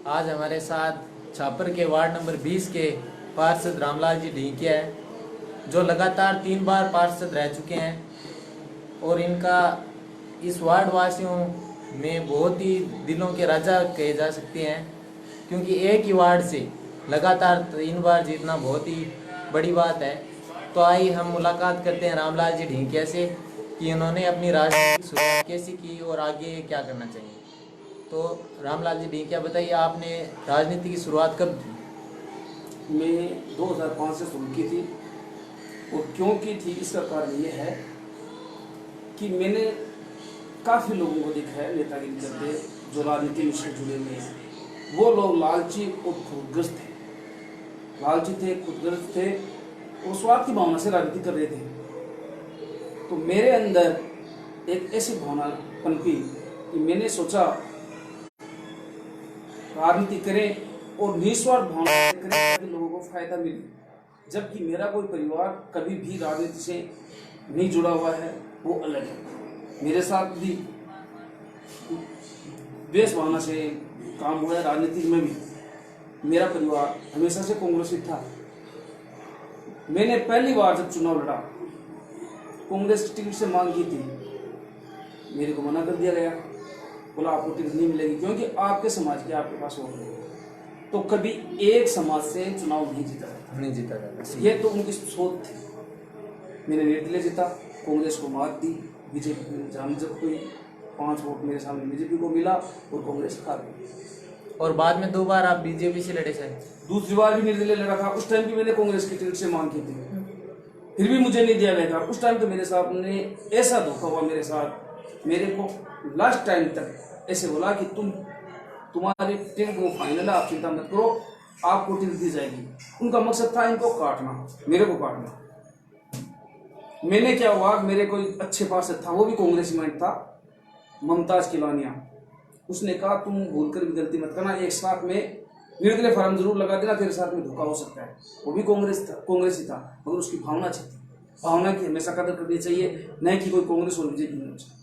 आज हमारे साथ छापर के वार्ड नंबर 20 के पार्षद रामलाल जी ढींकिया है, जो लगातार 3 बार पार्षद रह चुके हैं और इनका इस वार्ड वासियों में बहुत ही दिलों के राजा कहे जा सकते हैं, क्योंकि एक ही वार्ड से लगातार 3 बार जीतना बहुत ही बड़ी बात है। तो आइए हम मुलाकात करते हैं रामलाल जी ढींकिया से कि उन्होंने अपनी राजनीतिक शुरुआत कैसी की और आगे क्या करना चाहिए। तो रामलाल जी ढींकिया, बताइए आपने राजनीति की शुरुआत कब की? मैं 2005 से शुरू की थी। और क्यों की थी इसका कारण ये है कि मैंने काफ़ी लोगों को देखा है नेतागिरी करते जो राजनीति से जुड़े हुए हैं। वो लोग लालची और खुदगर्ज थे, खुदगर्ज थे और स्वार्थ की भावना से राजनीति कर रहे थे। तो मेरे अंदर एक ऐसी भावना पनपी कि मैंने सोचा राजनीति करें और निस्वार्थ भावना से करें ताकि लोगों को फायदा मिले। जबकि मेरा कोई परिवार कभी भी राजनीति से नहीं जुड़ा हुआ है, वो अलग है। मेरे साथ भी द्वेष भावना से काम हुआ है। राजनीति में भी मेरा परिवार हमेशा से कांग्रेसी था। मैंने पहली बार जब चुनाव लड़ा, कांग्रेस की टिकट से मांग की थी, मेरे को मना कर दिया गया। बोला आपको टिकट नहीं मिलेगी क्योंकि आपके समाज के आपके पास वोट नहीं। तो कभी एक समाज से चुनाव नहीं जीता जाता। ये तो उनकी सोच थी। मैंने निर्दलीय जीता, कांग्रेस को मात दी, बीजेपी में जान जब कोई 5 वोट मेरे सामने बीजेपी को मिला और कांग्रेस हार गई। और बाद में 2 बार आप बीजेपी से लड़े शायद? दूसरी बार भी निर्दलीय लड़ा था। उस टाइम भी मैंने कांग्रेस की टिकट से मांग की थी, फिर भी मुझे नहीं दिया गया था। उस टाइम तो मेरे साथ ने ऐसा धोखा हुआ मेरे साथ। मेरे को लास्ट टाइम तक ऐसे बोला कि तुम्हारी टिकट वो फाइनल है, आप चिंता मत करो, आपको टिकट दी जाएगी। उनका मकसद था इनको काटना, मेरे को काटना। मैंने क्या हुआ, मेरे कोई अच्छे पार्षद था, वो भी कांग्रेसी माइंड था, ममताज किलानिया। उसने कहा तुम भूलकर भी गलती मत करना, एक साथ में निर्दलीय फॉर्म जरूर लगा देना, तेरे साथ में धोखा हो सकता है। वो भी कांग्रेसी था, मगर उसकी भावना अच्छी थी। भावना की हमेशा कदर करनी चाहिए, न कि कोई कांग्रेस और बीजेपी नहीं चाहिए।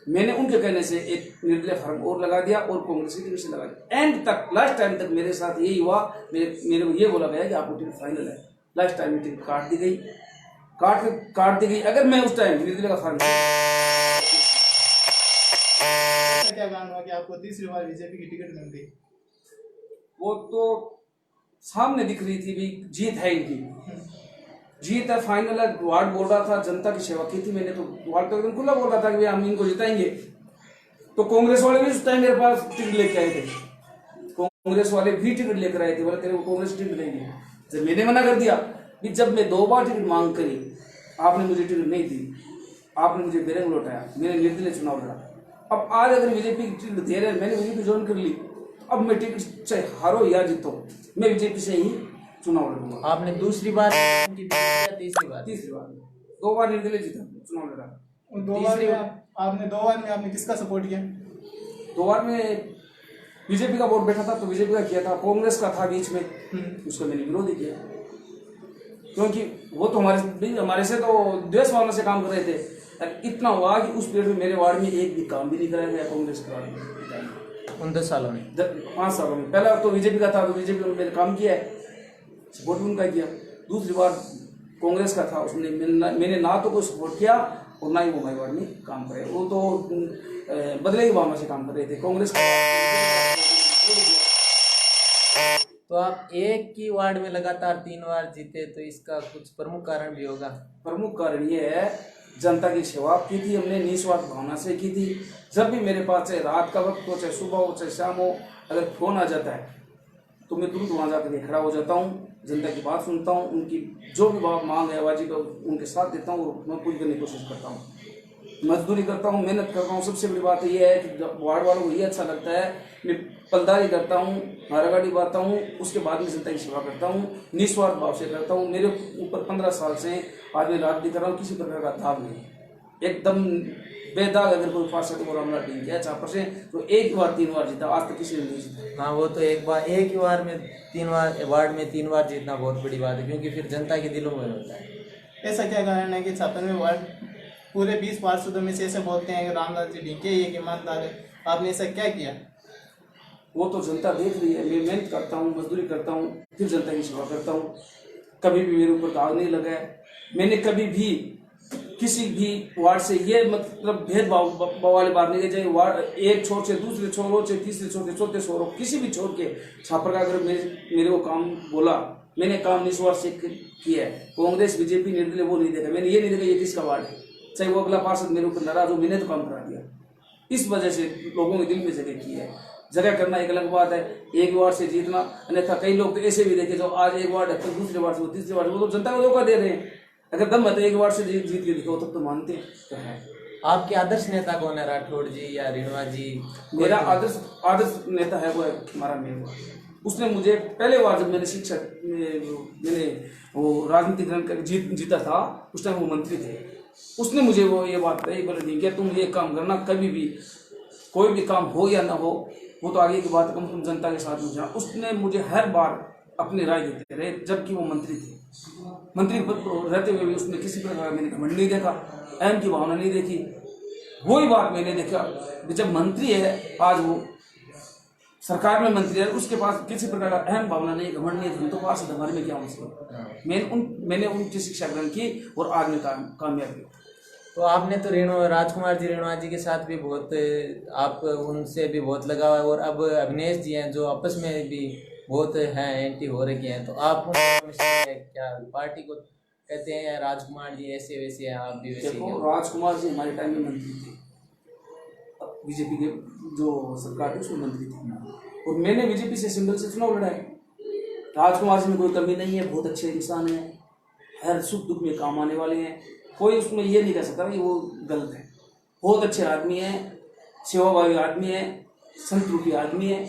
मैंने उनके कहने से एक निर्दलीय फॉर्म और लगा दिया और कांग्रेस की टिकट से लगा दिया। एंड तक लास्ट टाइम तक मेरे साथ यही हुआ। मेरे को ये बोला गया कि आपको टिकट फाइनल है। लास्ट टाइम में टिकट काट दी गई। अगर मैं उस टाइम निर्दलीय का फॉर्म क्या कारण हुआ कि आपको तीसरी बार बीजेपी की टिकट मिल गई? वो तो सामने दिख रही थी भी, जीत है इनकी, जीत है, फाइनल है। वार्ड बोल रहा था, जनता की सेवा की थी मैंने, तो वार्ड तो एकदम खुला बोल रहा था कि हम इनको जिताएंगे। तो कांग्रेस वाले भी उस टाइम मेरे पास टिकट लेके आए थे, कांग्रेस वाले भी टिकट लेकर आए थे, बोले तेरे को कांग्रेस टिकट देंगे। जब मैंने मना कर दिया कि जब मैं 2 बार टिकट मांग करी, आपने मुझे टिकट नहीं दी, आपने मुझे बेरंग लौटाया, मैंने निर्दलीय चुनाव लड़ा। अब आज अगर बीजेपी की टिकट दे रहे, मैंने बीजेपी ज्वाइन कर ली, अब मैं टिकट चाहे हारो या जीतो, मैं बीजेपी से ही चुनाव लड़ूंगा। आपने दूसरी बार तीसरी बार? 2 बार निर्दलीय जीता, चुनाव लड़ा। आपने 2 बार में आपने किसका सपोर्ट किया? 2 बार में बीजेपी का वोट बैठा था तो बीजेपी का किया था, कांग्रेस का था बीच में, उसका मैंने विरोध ही किया, क्योंकि वो तो हमारे से तो द्वेष भावना से काम कर रहे थे। इतना हुआ कि उस पीरियड में मेरे वार्ड में एक भी काम भी नहीं कराया गया कांग्रेस के वार्ड में। उन 10 सालों में 5 सालों में पहला तो बीजेपी का था, तो बीजेपी ने मेरे काम किया है, सपोर्ट भी उनका किया। दूसरी बार कांग्रेस का था, उसने मैंने ना तो कोई सपोर्ट किया और ना ही वो हमारे वार्ड में काम करे। वो तो बदले की भावना से काम कर रहे थे कांग्रेस का। तो आप एक ही वार्ड में लगातार 3 बार जीते, तो इसका कुछ प्रमुख कारण भी होगा? प्रमुख कारण ये है, जनता की सेवा की थी हमने, निस्वार्थ भावना से की थी। जब भी मेरे पास चाहे रात का वक्त हो, चाहे सुबह हो, चाहे शाम हो, अगर फोन आ जाता है तो मैं तुरंत वहाँ जाकर खड़ा हो जाता हूँ, जनता की बात सुनता हूँ, उनकी जो भी बात मांग है आवाजी का उनके साथ देता हूँ और मैं पूरी करने की कोशिश करता हूँ, मजदूरी करता हूँ, मेहनत करता हूँ। सबसे बड़ी बात ये है कि वार्ड वालों को ये अच्छा लगता है, मैं पलदारी करता हूँ, हारागाड़ी बांटता हूँ, उसके बाद में जनता की सेवा करता हूँ, निस्वार्थ भाव से करता हूँ। मेरे ऊपर 15 साल से आज मैं राजनीति कर रहा हूँ, किसी प्रकार का दाग नहीं, एकदम बेदाग। अगर कोई पार्षद को रामलाल ढींकिया छापर से तो 1 बार 3 बार जीता, आज तक किसी ने नहीं जीता। हाँ, वो तो एक ही बार में 3 बार वार्ड में 3 बार जीतना बहुत बड़ी बात है, क्योंकि फिर जनता के दिलों में होता है। ऐसा क्या कारण है कि छापर में वार्ड पूरे 20 पार्षदों में से ऐसे बोलते हैं कि रामलाल जी ढींकिया एक ईमानदार है? आपने ऐसा क्या किया? वो तो जनता देख रही है। मैं मेहनत करता हूँ, मजदूरी करता हूँ, फिर जनता की सेवा करता हूँ। कभी भी मेरे ऊपर दाग नहीं लगा है। मैंने कभी भी किसी भी वार्ड से ये मतलब भेदभाव वाली बात नहीं है, चाहे वार्ड एक छोर से दूसरे छोरों से तीसरे छोर से चौथे छोरों किसी भी छोर के छापर का अगर मेरे को काम बोला, मैंने काम निस्वार्थ से किया है। कांग्रेस बीजेपी निर्दलीय वो नहीं देखा, मैंने ये नहीं देखा ये किसका वार्ड है, चाहे वो अगला पार्षद मेरे ऊपर नाराज हो, मैंने तो काम करा दिया। इस वजह से लोगों के दिल में जगह की है। जगह करना एक अलग बात है, एक वार्ड से जीतना, अन्यथा कई लोग तो ऐसे भी देखे जो आज एक वार्ड है तो दूसरे वार्ड से वो तीसरे वार्ड से, वो तो जनता को धोखा दे रहे हैं। अगर दम है तो एक वार्ड से जीत के दिखाओ तब तो मानते तो है। आपके आदर्श नेता कौन है, राठौड़ जी या रेणुका जी? मेरा आदर्श नेता है वो है हमारा मेयर। उसने मुझे पहले बार जब मैंने शिक्षा मैंने वो राजनीतिक रन कर जीता था, उस टाइम वो मंत्री थे, उसने मुझे वो ये बात कही, बोले ठीक है तुम ये काम करना, कभी भी कोई भी काम हो या ना हो वो तो आगे की बात है, तुम जनता के साथ में जाना। उसने मुझे हर बार अपनी राय देते रहे, जबकि वो मंत्री थे। मंत्री पद पर रहते हुए भी उसने किसी प्रकार मैंने घमंड नहीं देखा, अहम की भावना नहीं देखी। वही बात मैंने देखा जब मंत्री है, आज वो सरकार में मंत्री है, उसके पास किसी प्रकार का अहम भावना नहीं, घमंड नहीं, हम तो पास हमारे में क्या मुश्किल। मैंने उनकी शिक्षा ग्रहण की और आज में कामयाब हुआ। तो आपने तो राजकुमार जी रेणुका जी के साथ भी बहुत, आप उनसे भी बहुत लगा हुआ है, और अब अभिनेश जी हैं जो आपस में भी बहुत हैं, एंटी हो रखे हैं, तो आप क्या पार्टी को कहते हैं राजकुमार जी ऐसे वैसे हैं, आप भी वैसे ही हैं? राजकुमार जी हमारे टाइम में मंत्री थे, बीजेपी के जो सरकार थी उसमें मंत्री थे, और मैंने बीजेपी से सिंबल से चुनाव लड़ा है। राजकुमार जी में कोई कमी नहीं है, बहुत अच्छे इंसान हैं, हर सुख दुख में काम आने वाले हैं, कोई उसमें ये नहीं कह सकता कि वो गलत है। बहुत अच्छे आदमी हैं, सेवाभावी आदमी है, संत रूपी आदमी है,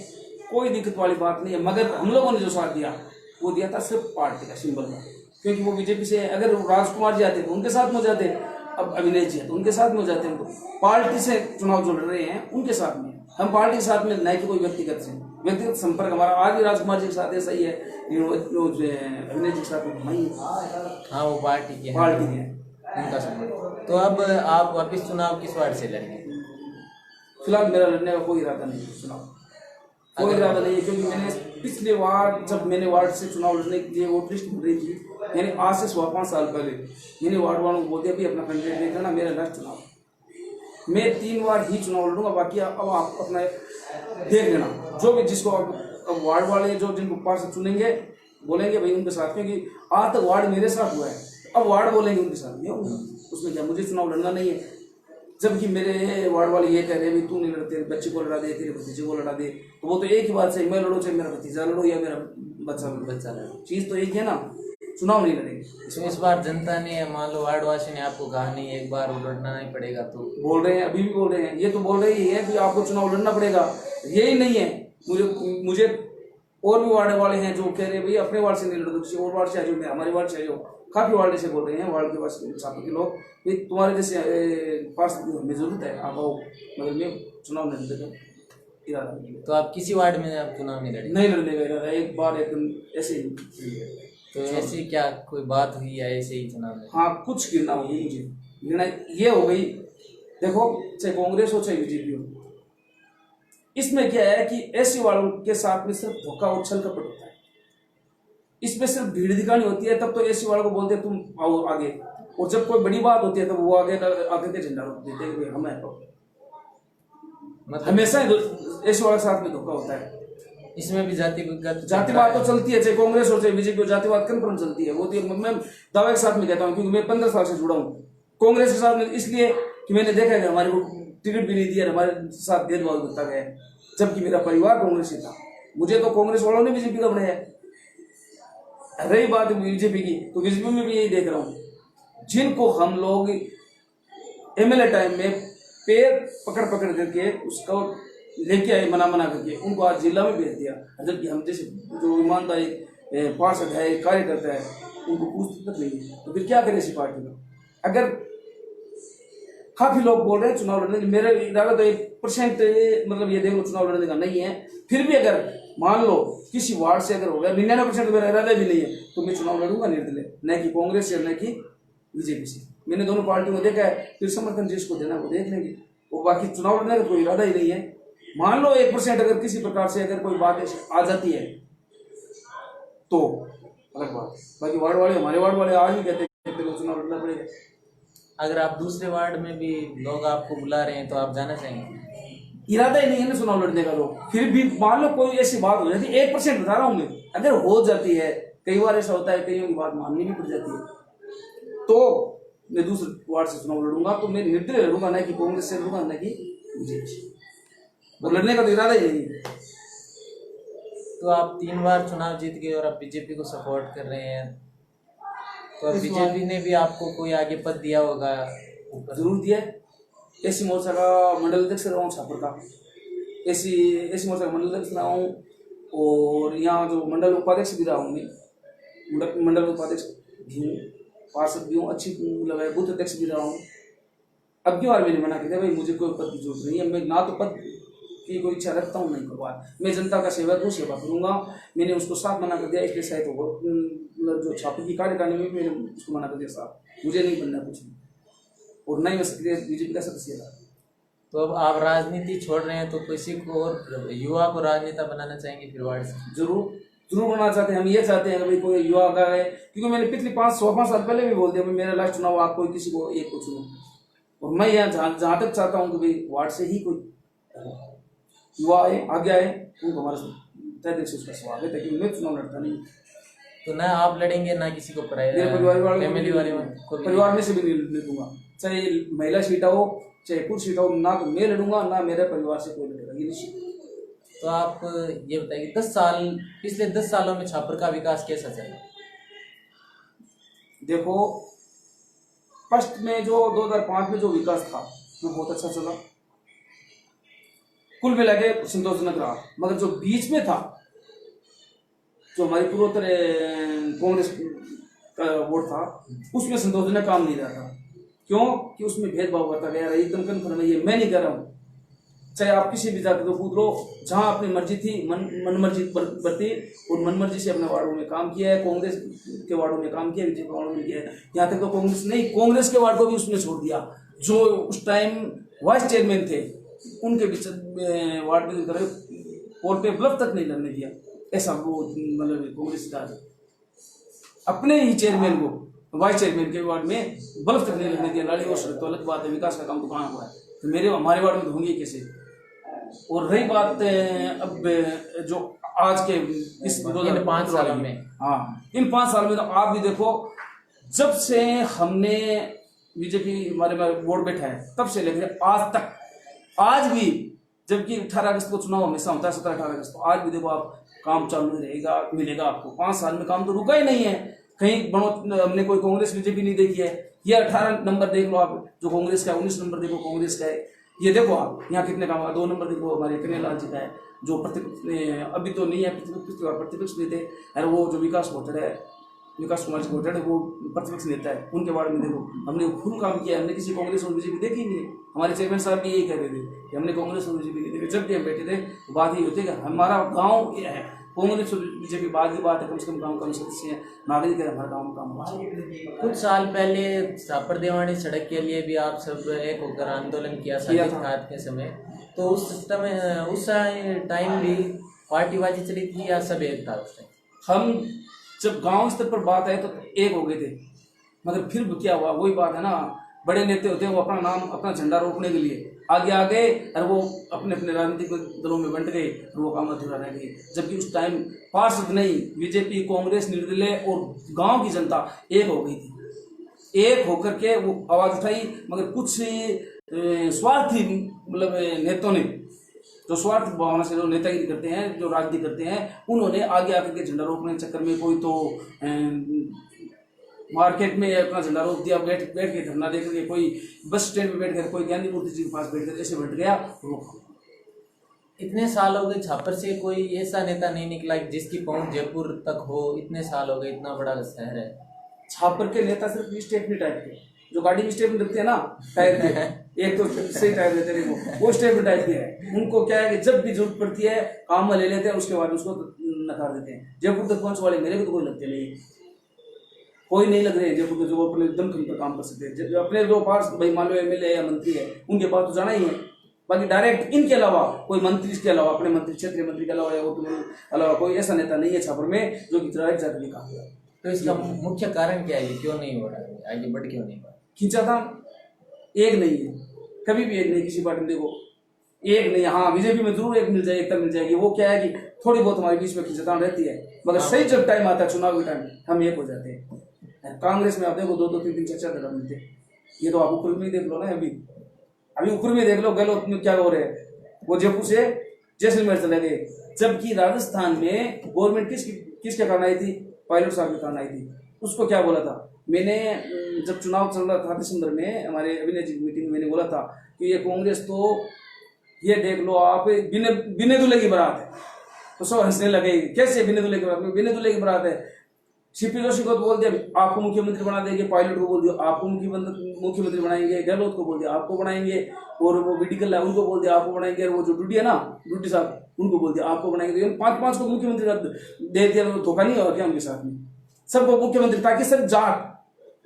कोई दिक्कत वाली बात नहीं है। मगर हम लोगों ने जो साथ दिया वो दिया था सिर्फ पार्टी का सिंबल का, क्योंकि वो बीजेपी से, अगर राजकुमार जी आते तो उनके साथ में हो जाते, अब अभिनेश जी है तो उनके साथ में हो जाते हैं। तो पार्टी से चुनाव जो लड़ रहे हैं उनके साथ में, हम पार्टी के साथ में नहीं कि कोई व्यक्तिगत संपर्क हमारा आज भी राजकुमार जी के साथ ऐसा ही है, अभिनेश जी के साथ में नहीं है। हाँ वो पार्टी के है उनका संपर्क। तो अब आप वापिस चुनाव किस वार्ड से लड़ेंगे? फिलहाल मेरा लड़ने का कोई इरादा नहीं है, चुनाव कोई इरादा नहीं है, क्योंकि मैंने पिछले बार जब मैंने वार्ड से चुनाव लड़ने के लिए वोट लिस्ट मिल रही थी, यानी आज से 5 साल पहले मैंने वार्ड वालों को बोल दिया भी अपना कैंडिडेट देख लेना, मेरा लास्ट चुनाव मैं 3 बार ही चुनाव लड़ूंगा, बाकी अब आप अपना देख लेना। जो भी जिसको अब वार्ड वाले जो जिनको पार्षद चुनेंगे बोलेंगे भाई उनके साथ, क्योंकि आज तक वार्ड मेरे साथ हुआ है, अब वार्ड बोलेंगे उनके साथ मैं हूँ, उसमें क्या मुझे चुनाव लड़ना नहीं है। जबकि मेरे वार्ड वाले ये कह रहे हैं तू नहीं लड़, तेरे बच्चे को लड़ा दे, तेरे भतीजे को लड़ा दे, तो वो तो एक ही बात से मैं लड़ो चाहे मेरा भतीजा लड़ो या मेरा बच्चा लड़ो, चीज़ तो एक है ना, चुनाव नहीं लड़ेंगे। तो इस बार जनता ने, मान लो वार्ड वासी ने आपको कहा नहीं एक बार लड़ना नहीं पड़ेगा, तो बोल रहे हैं, अभी भी बोल रहे हैं, ये तो बोल रहे ही है कि आपको चुनाव लड़ना पड़ेगा, यही नहीं है। मुझे और भी वार्ड वाले हैं जो कह रहे हैं भाई अपने वार्ड से नहीं लड़ो, किसी और वार्ड से आ जाओ, हमारे वार्ड से आ जाओ। काफी वार्ड से बोल रहे हैं, वार्ड के पास के लोग भाई तुम्हारे जैसे पास हमें जरूरत है, आप आओ, मगर मैं चुनाव नहीं लड़ने का इरादा नहीं है। तो आप किसी वार्ड में आप चुनाव नहीं लड़ेंगे? नहीं लड़ने का इरादा, एक बार एक ऐसे ही। तो ऐसी क्या कोई बात हुई है ऐसे ही चुनाव में? हाँ कुछ गिरना होगी, मुझे गिरना ये हो गई, देखो चाहे कांग्रेस हो चाहे बीजेपी हो, इसमें क्या है कि ऐसे वालों के साथ में सिर्फ धोखा और छल कपट होता है, इसमें सिर्फ भीड़ दिखानी होती है, तब तो ऐसे वालों को बोलते हैं तुम आओ आगे, और जब कोई बड़ी बात होती है तब वो आगे के झंडा रोक देते हैं कि हम है। मतलब हमेशा ऐसे वालों के साथ में धोखा होता है। इसमें भी जातिवाद तो चलती है, चाहे कांग्रेस हो चाहे बीजेपी हो, जातिवाद कन्फर्म चलती है। वो तो मैं दावे के साथ में कहता हूँ, क्योंकि मैं 15 साल से जुड़ा हूँ कांग्रेस के साथ में, इसलिए कि मैंने देखा है हमारे को टिकट भी नहीं दिया, हमारे साथ भेदभाव करता गया, जबकि मेरा परिवार कांग्रेस से था। मुझे तो कांग्रेस वालों ने बीजेपी का बनाया। रही बात बीजेपी की, तो बीजेपी में भी यही देख रहा हूँ, जिनको हम लोग एमएलए टाइम में पैर पकड़ करके उसको लेके आए मना करके, उनको आज जिला में भेज दिया, जबकि हम जैसे जो ईमानदारी पार्षद है, कार्यकर्ता है, उनको पूछते तक नहीं है। तो फिर क्या करें इसी पार्टी में? अगर काफी लोग बोल रहे हैं चुनाव लड़ने की, मेरा इरादा तो 1% मतलब ये देख लो चुनाव लड़ने का नहीं है, फिर भी अगर मान लो किसी वार्ड से अगर हो गया 99% मेरा इरादा भी नहीं है, तो मैं चुनाव लड़ूंगा निर्दलीय, न कि कांग्रेस से न कि बीजेपी से। मैंने दोनों पार्टियों को देखा है, फिर समर्थन जिसको देना वो देख लेंगे, वो बाकी चुनाव लड़ने का कोई इरादा ही नहीं है। मान लो 1% अगर किसी प्रकार से अगर कोई बात ऐसी आ जाती है तो अलग बात। बाकी वार्ड वाले, हमारे वार्ड वाले आज भी कहते हैं कि चुनाव लड़ना पड़ेगा। अगर आप दूसरे वार्ड में भी लोग आपको बुला रहे हैं तो आप जाना चाहेंगे? इरादा ही नहीं है ना चुनाव लड़ने का, तो फिर भी मान लो कोई ऐसी बात हो जाती है, 1% बता रहा हूँ मैं, अगर हो जाती है, कई बार ऐसा होता है कईयों की बात माननी भी पड़ जाती है, तो मैं दूसरे वार्ड से चुनाव लड़ूंगा, तो मैं निर्दलीय लड़ूंगा, ना कि कांग्रेस से लड़ूंगा, ना कि बीजेपी से। वो लड़ने का तो इरादा ही नहीं है। तो आप 3 बार चुनाव जीत गए और आप बीजेपी को सपोर्ट कर रहे हैं, तो बीजेपी ने भी आपको कोई आगे पद दिया होगा? जरूर दिया है। एसी मोर्चा का मंडल अध्यक्ष रहा हूँ छापर का, एसी मोर्चा का मंडल अध्यक्ष रहा हूँ, और यहाँ जो मंडल उपाध्यक्ष भी रहा हूँ मैं, मंडल उपाध्यक्ष भी हूँ, पार्षद भी हूँ, अच्छी मतलब बूथ अध्यक्ष भी रहा हूँ। अब की बार मैंने मना किया भाई मुझे कोई पद की जरूरत नहीं है, मैं ना तो पद की कोई इच्छा रखता हूँ, नहीं भगवान, मैं जनता का सेवक हूँ, सेवा करूँगा। मैंने उसको साफ मना कर दिया, इसलिए शायद वो जो छापे की कार्यकारिणी में भी मैंने उसको मना कर दिया साफ, मुझे नहीं बनना कुछ भी, और नहीं मैं सक्रिय बीजेपी का सदस्य था। तो अब आप राजनीति छोड़ रहे हैं, तो किसी को और युवा को राजनेता बनाना चाहेंगे फिर वार्ड से? जरूर बनाना चाहते हैं हम। ये चाहते हैं कि भाई कोई युवा का है, क्योंकि मैंने पिछले 5 साल पहले भी बोल दिया मेरा लास्ट चुनाव आप कोई किसी को एक को चुनो, और मैं यहाँ जहाँ तक चाहता हूँ कि भाई वार्ड से ही कोई युवा आए, आगे आए, उनको हमारे तय दिल से उसका स्वागत है, क्योंकि मैं चुनाव लड़ता नहीं। तो ना आप लड़ेंगे ना किसी को मेरे परिवार वाले, फैमिली वाले को परिवार में से भी नहीं लड़ूंगा, चाहे महिला सीट हो चाहे पुरुष सीट हो, ना तो मैं लड़ूंगा ना मेरे परिवार से कोई लड़ेगा, ये निश्चित। तो आप ये बताइए पिछले 10 सालों में छापर का विकास कैसा चला? देखो, फर्स्ट में जो 2005 में जो विकास था वो बहुत अच्छा चला, कुल मिला के संतोषजनक रहा, मगर जो बीच में था, जो हमारी पूर्वोत्तर कांग्रेस का वोट था, उसमें संतोषजनक काम नहीं रहा था। क्यों कि उसमें भेदभाव करता गया, एकदम कन्फर्म है, ये मैं नहीं कर रहा हूँ, चाहे आप किसी भी जाकर तो पूछ लो, जहाँ अपनी मर्जी थी मन मर्जी बरती और मन मर्जी से अपने वार्डों में काम किया है, कांग्रेस के वार्डों में काम किया, बीजेपी वार्डों में किया है, यहाँ तक तो कांग्रेस के वार्ड को भी उसने छोड़ दिया, जो उस टाइम वाइस चेयरमैन थे उनके बीच वार्ड में पोल पे ब्लफ तक नहीं लगने दिया। ऐसा वो मतलब कांग्रेस का अपने ही चेयरमैन को वाइस चेयरमैन के वार्ड में ब्लफ तक नहीं लगने दिया। नाली और सड़क तो अलग बात है, विकास का काम तो कहाँ हुआ है, तो हमारे वार्ड में होंगे कैसे? और रही बात अब जो आज के इस 5 सालों में, हाँ इन 5 साल में तो आप भी देखो, जब से हमने बीजेपी हमारे वोट बैठा है तब से लेकर आज तक, आज भी जबकि 18 अगस्त को चुनाव हमेशा होता है, 17-18 अगस्त को, आज भी देखो आप काम चालू रहेगा, मिलेगा आपको। 5 साल में काम तो रुका ही नहीं है कहीं, हमने कोई कांग्रेस बीजेपी नहीं देखी है। ये 18 नंबर देख लो आप जो कांग्रेस का है, 19 नंबर देखो कांग्रेस का है, ये देखो आप यहाँ कितने काम हुआ। 2 नंबर देखो हमारे कन्हैयालाल जी का है, जो प्रतिपक्ष अभी तो नहीं है, प्रतिपक्ष भी थे, अरे वो जो विकास घोटाला है, विकास कुमार जी घोटाले, वो प्रतिपक्ष नेता है, उनके बारे में देखो हमने फुल काम किया, हमने किसी कांग्रेस और बीजेपी देखी ही नहीं है। हमारे चेयरमैन साहब भी यही कह रहे थे कि हमने कांग्रेस और बीजेपी नहीं देखी, जब भी हम बैठे थे बात ही होती है हमारा गाँव ये है, कांग्रेस और बीजेपी बाद की बात है, कम से कम गाँव का सदस्य है, नागरिक है, हमारा गाँव में काम हुआ। कुछ साल पहले छापर देवानी सड़क के लिए भी आप सब एक होकर आंदोलन किया खाद के समय, तो उस टाइम भी पार्टीबाजी चली थी या सब एक था उस टाइम? हम जब गांव स्तर पर बात है तो एक हो गए थे, मगर फिर क्या हुआ, वही बात है ना, बड़े नेता होते हैं वो अपना नाम अपना झंडा रोकने के लिए आगे आ गए और वो अपने अपने राजनीतिक दलों में बंट गए और वो काम अधूरा रह गए। जबकि उस टाइम पार्षद नहीं, बीजेपी कांग्रेस निर्दलीय और गांव की जनता एक हो गई थी, एक होकर के वो आवाज उठाई। मगर कुछ स्वार्थी मतलब नेताओं ने, जो स्वार्थ भावना से जो नेतागिरी करते हैं, जो राजनीति करते हैं, उन्होंने आगे आकर के झंडा रोकने के चक्कर में कोई तो मार्केट में अपना झंडा रोक दिया, बैठ के धरना दे करके, कोई बस स्टैंड में बैठ कर, कोई गांधी मूर्ति जी के पास बैठ कर ऐसे बैठ गया। इतने साल हो गए छापर से कोई ऐसा नेता नहीं निकला जिसकी पहुंच जयपुर तक हो, इतने साल हो गए, इतना बड़ा शहर है। छापर के नेता सिर्फ स्टेपनी टाइप के, जो गाड़ी में स्टेपनी रखते हैं ना टायर के, एक तो सही टायर देते हैं वो स्टेपनी टाइप के है। उनको क्या है कि जब भी जरूरत पड़ती है काम में ले लेते हैं, उसके बाद उसको नकार देते हैं। जयपुर तक पहुंच वाले मेरे को तो कोई लगते नहीं, कोई नहीं लग रहे हैं जयपुर के जो अपने दमखम पर काम कर सकते हैं। अपने जो पास भाई मान लो एमएलए या मंत्री है, उनके पास तो जाना ही है, बाकी डायरेक्ट इनके अलावा कोई मंत्री के अलावा, अपने मंत्री, क्षेत्रीय मंत्री के अलावा या वो अलावा कोई ऐसा नेता नहीं है छापर में जो कि डायरेक्ट जाकर के काम किया। तो इसका मुख्य कारण क्या है, ये क्यों नहीं हो रहा है, आगे बढ़ क्यों नहीं पा रहा? खींचातान एक नहीं है, कभी भी एक नहीं, किसी पार्टी में देखो एक नहीं। हाँ बीजेपी में जरूर एक मिल जाएगी, एकता मिल जाएगी। वो क्या है कि थोड़ी बहुत हमारे बीच में खींचातान रहती है, मगर सही जब टाइम आता है चुनाव के टाइम हम एक हो जाते हैं। कांग्रेस में आप देखो 2-2, 3-3, 4-4 दल मिलते हैं। ये तो आप ऊपर में देख लो ना, अभी ऊपर में देख लो, गहलोत में क्या हो रहे हैं, वो जयपुर से जैसलमेर चले गए, जबकि राजस्थान में गवर्नमेंट किसके कारण आई थी, पायलट साहब के कारण आई थी। उसको क्या बोला था मैंने, जब चुनाव चल रहा था दिसंबर में, हमारे अभिनय जी की मीटिंग में मैंने बोला था कि ये कांग्रेस तो ये देख लो आप बिने दूल्हे की बारात है। तो सब हंसने लगे, कैसे बिने दूल्हे की बारात, बिने दूल्हे की बारात है। सीपी जोशी को बोल दिया आपको मुख्यमंत्री बना देंगे, पायलट को बोल दिया आपको मुख्यमंत्री बनाएंगे, गहलोत को बोल दिया आपको बनाएंगे, और वो बीडीकल है उनको बोल दिया आपको बनाएंगे, और वो जो डूडी है ना, डूडी साहब, उनको बोल दिया आपको बनाएंगे। तो 5-5 को मुख्यमंत्री दे दिया, तो धोखा नहीं हुआ क्या उनके साथ में? सबको मुख्यमंत्री, ताकि सब जाट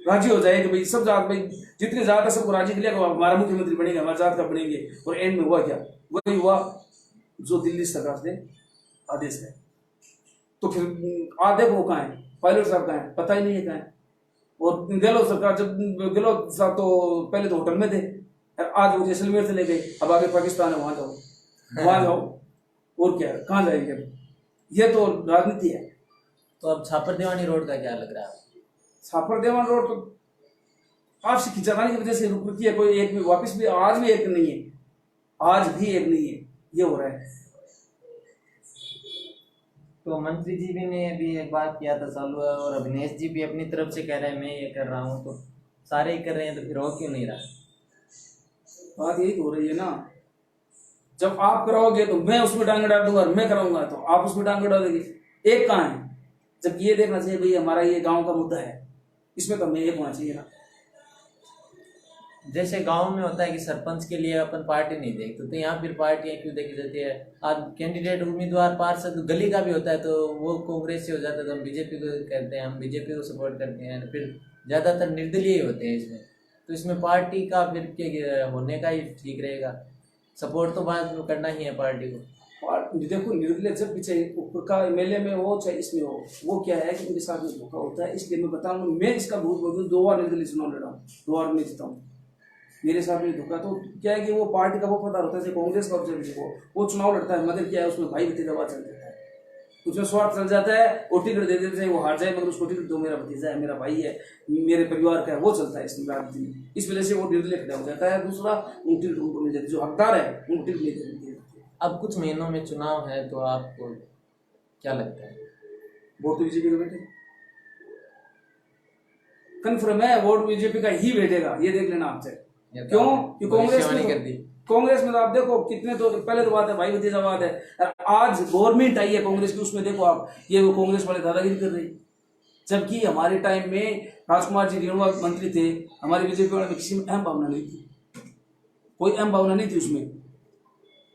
राजी हो जाए कि भाई सब जात, भाई जितनी जात है सबको राजी किया हमारा मुख्यमंत्री बनेगा, हमारा जात का बनेंगे। और एंड में हुआ क्या? वही हुआ जो दिल्ली सरकार से आदेश है। तो फिर आधे को कहाँ है, पायलट साहब कहाँ है, पता ही नहीं है कहाँ है। और गहलोत सरकार, जब गहलोत साहब तो पहले तो होटल में थे, आज वो जैसलमेर से ले गए, अब आगे पाकिस्तान है, वहां जाओ और क्या है, कहाँ जाएंगे? ये तो राजनीति है। तो अब छापर देवानी रोड का क्या लग रहा है? छापर देवान रोड तो आपसी खिंचातानी की वजह से रुक रुकी है, कोई एक भी वापस भी आज भी एक नहीं है, आज भी एक नहीं है, ये हो रहा है। तो मंत्री जी भी ने भी एक बात किया था चालू है, और अभिनेश जी भी अपनी तरफ से कह रहे हैं मैं ये कर रहा हूँ, तो सारे ही कर रहे हैं, तो फिर हो क्यों नहीं रहा? बात यही तो हो रही है ना, जब आप कराओगे तो मैं उसमें डांग डाल दूंगा, मैं कराऊंगा तो आप उसमें डांग डाल देंगे। एक कहाँ है? जब ये देखना चाहिए भाई हमारा ये गांव का मुद्दा है, इसमें तो हमें एक होना चाहिए ना। जैसे गांव में होता है कि सरपंच के लिए अपन पार्टी नहीं देखते, तो यहाँ फिर पार्टियां क्यों देखी जाती है? आज कैंडिडेट उम्मीदवार पार्षद गली का भी होता है, तो वो कांग्रेस से हो जाता है, तो हम बीजेपी को कहते हैं, हम बीजेपी को सपोर्ट करते हैं, फिर ज़्यादातर निर्दलीय ही होते हैं इसमें। तो इसमें पार्टी का फिर क्या होने का ही ठीक रहेगा, सपोर्ट तो बाद में करना ही है पार्टी को। और देखो निर्दलीय जब भी चाहे ऊपर का एमएलए में हो चाहे इसमें हो, वो क्या है कि उनके साथ में धोखा होता है। इसलिए मैं बता रहा हूँ, मैं इसका बहुत मौजूद 2 बार निर्दलीय चुनाव लड़ा हूँ, 2 बार में जीता हूँ, मेरे साथ में धोखा। तो क्या है कि वो पार्टी का वो पता होता है, जैसे कांग्रेस का वो चुनाव लड़ता है, मगर क्या है उसमें भाई भतीजावाद चल जाता है, उसमें स्वार्थ चल जाता है, और टिकट दे देते हैं, वो हार जाए मगर उसको टिकट दो, मेरा भतीजा है, मेरा भाई है, मेरे परिवार का है, वो चलता है इसमें राजनीति में। इस वजह से वो निर्दलीय खड़ा हो जाता है। दूसरा उनको टिकट उनको मिल जाती है, जो हकदार है उनको टिकट नहीं देती। अब कुछ महीनों में चुनाव है, तो आपको क्या लगता है? वोट तो बीजेपी का बैठेगा, कन्फर्म है, वोट बीजेपी का ही बैठेगा, ये देख लेना आपसे। क्यों कि कांग्रेस में तो आप देखो कितने, तो पहले तो बात है भाई भतीजावाद है, आज गवर्नमेंट आई है कांग्रेस की, उसमें देखो आप ये वो कांग्रेस वाले दादागिरी कर रहे हैं। जबकि हमारे टाइम में राजकुमार जी रेणुआ मंत्री थे, हमारे बीजेपी वाले में किसी में अहम भावना नहीं थी, कोई अहम भावना नहीं थी उसमें।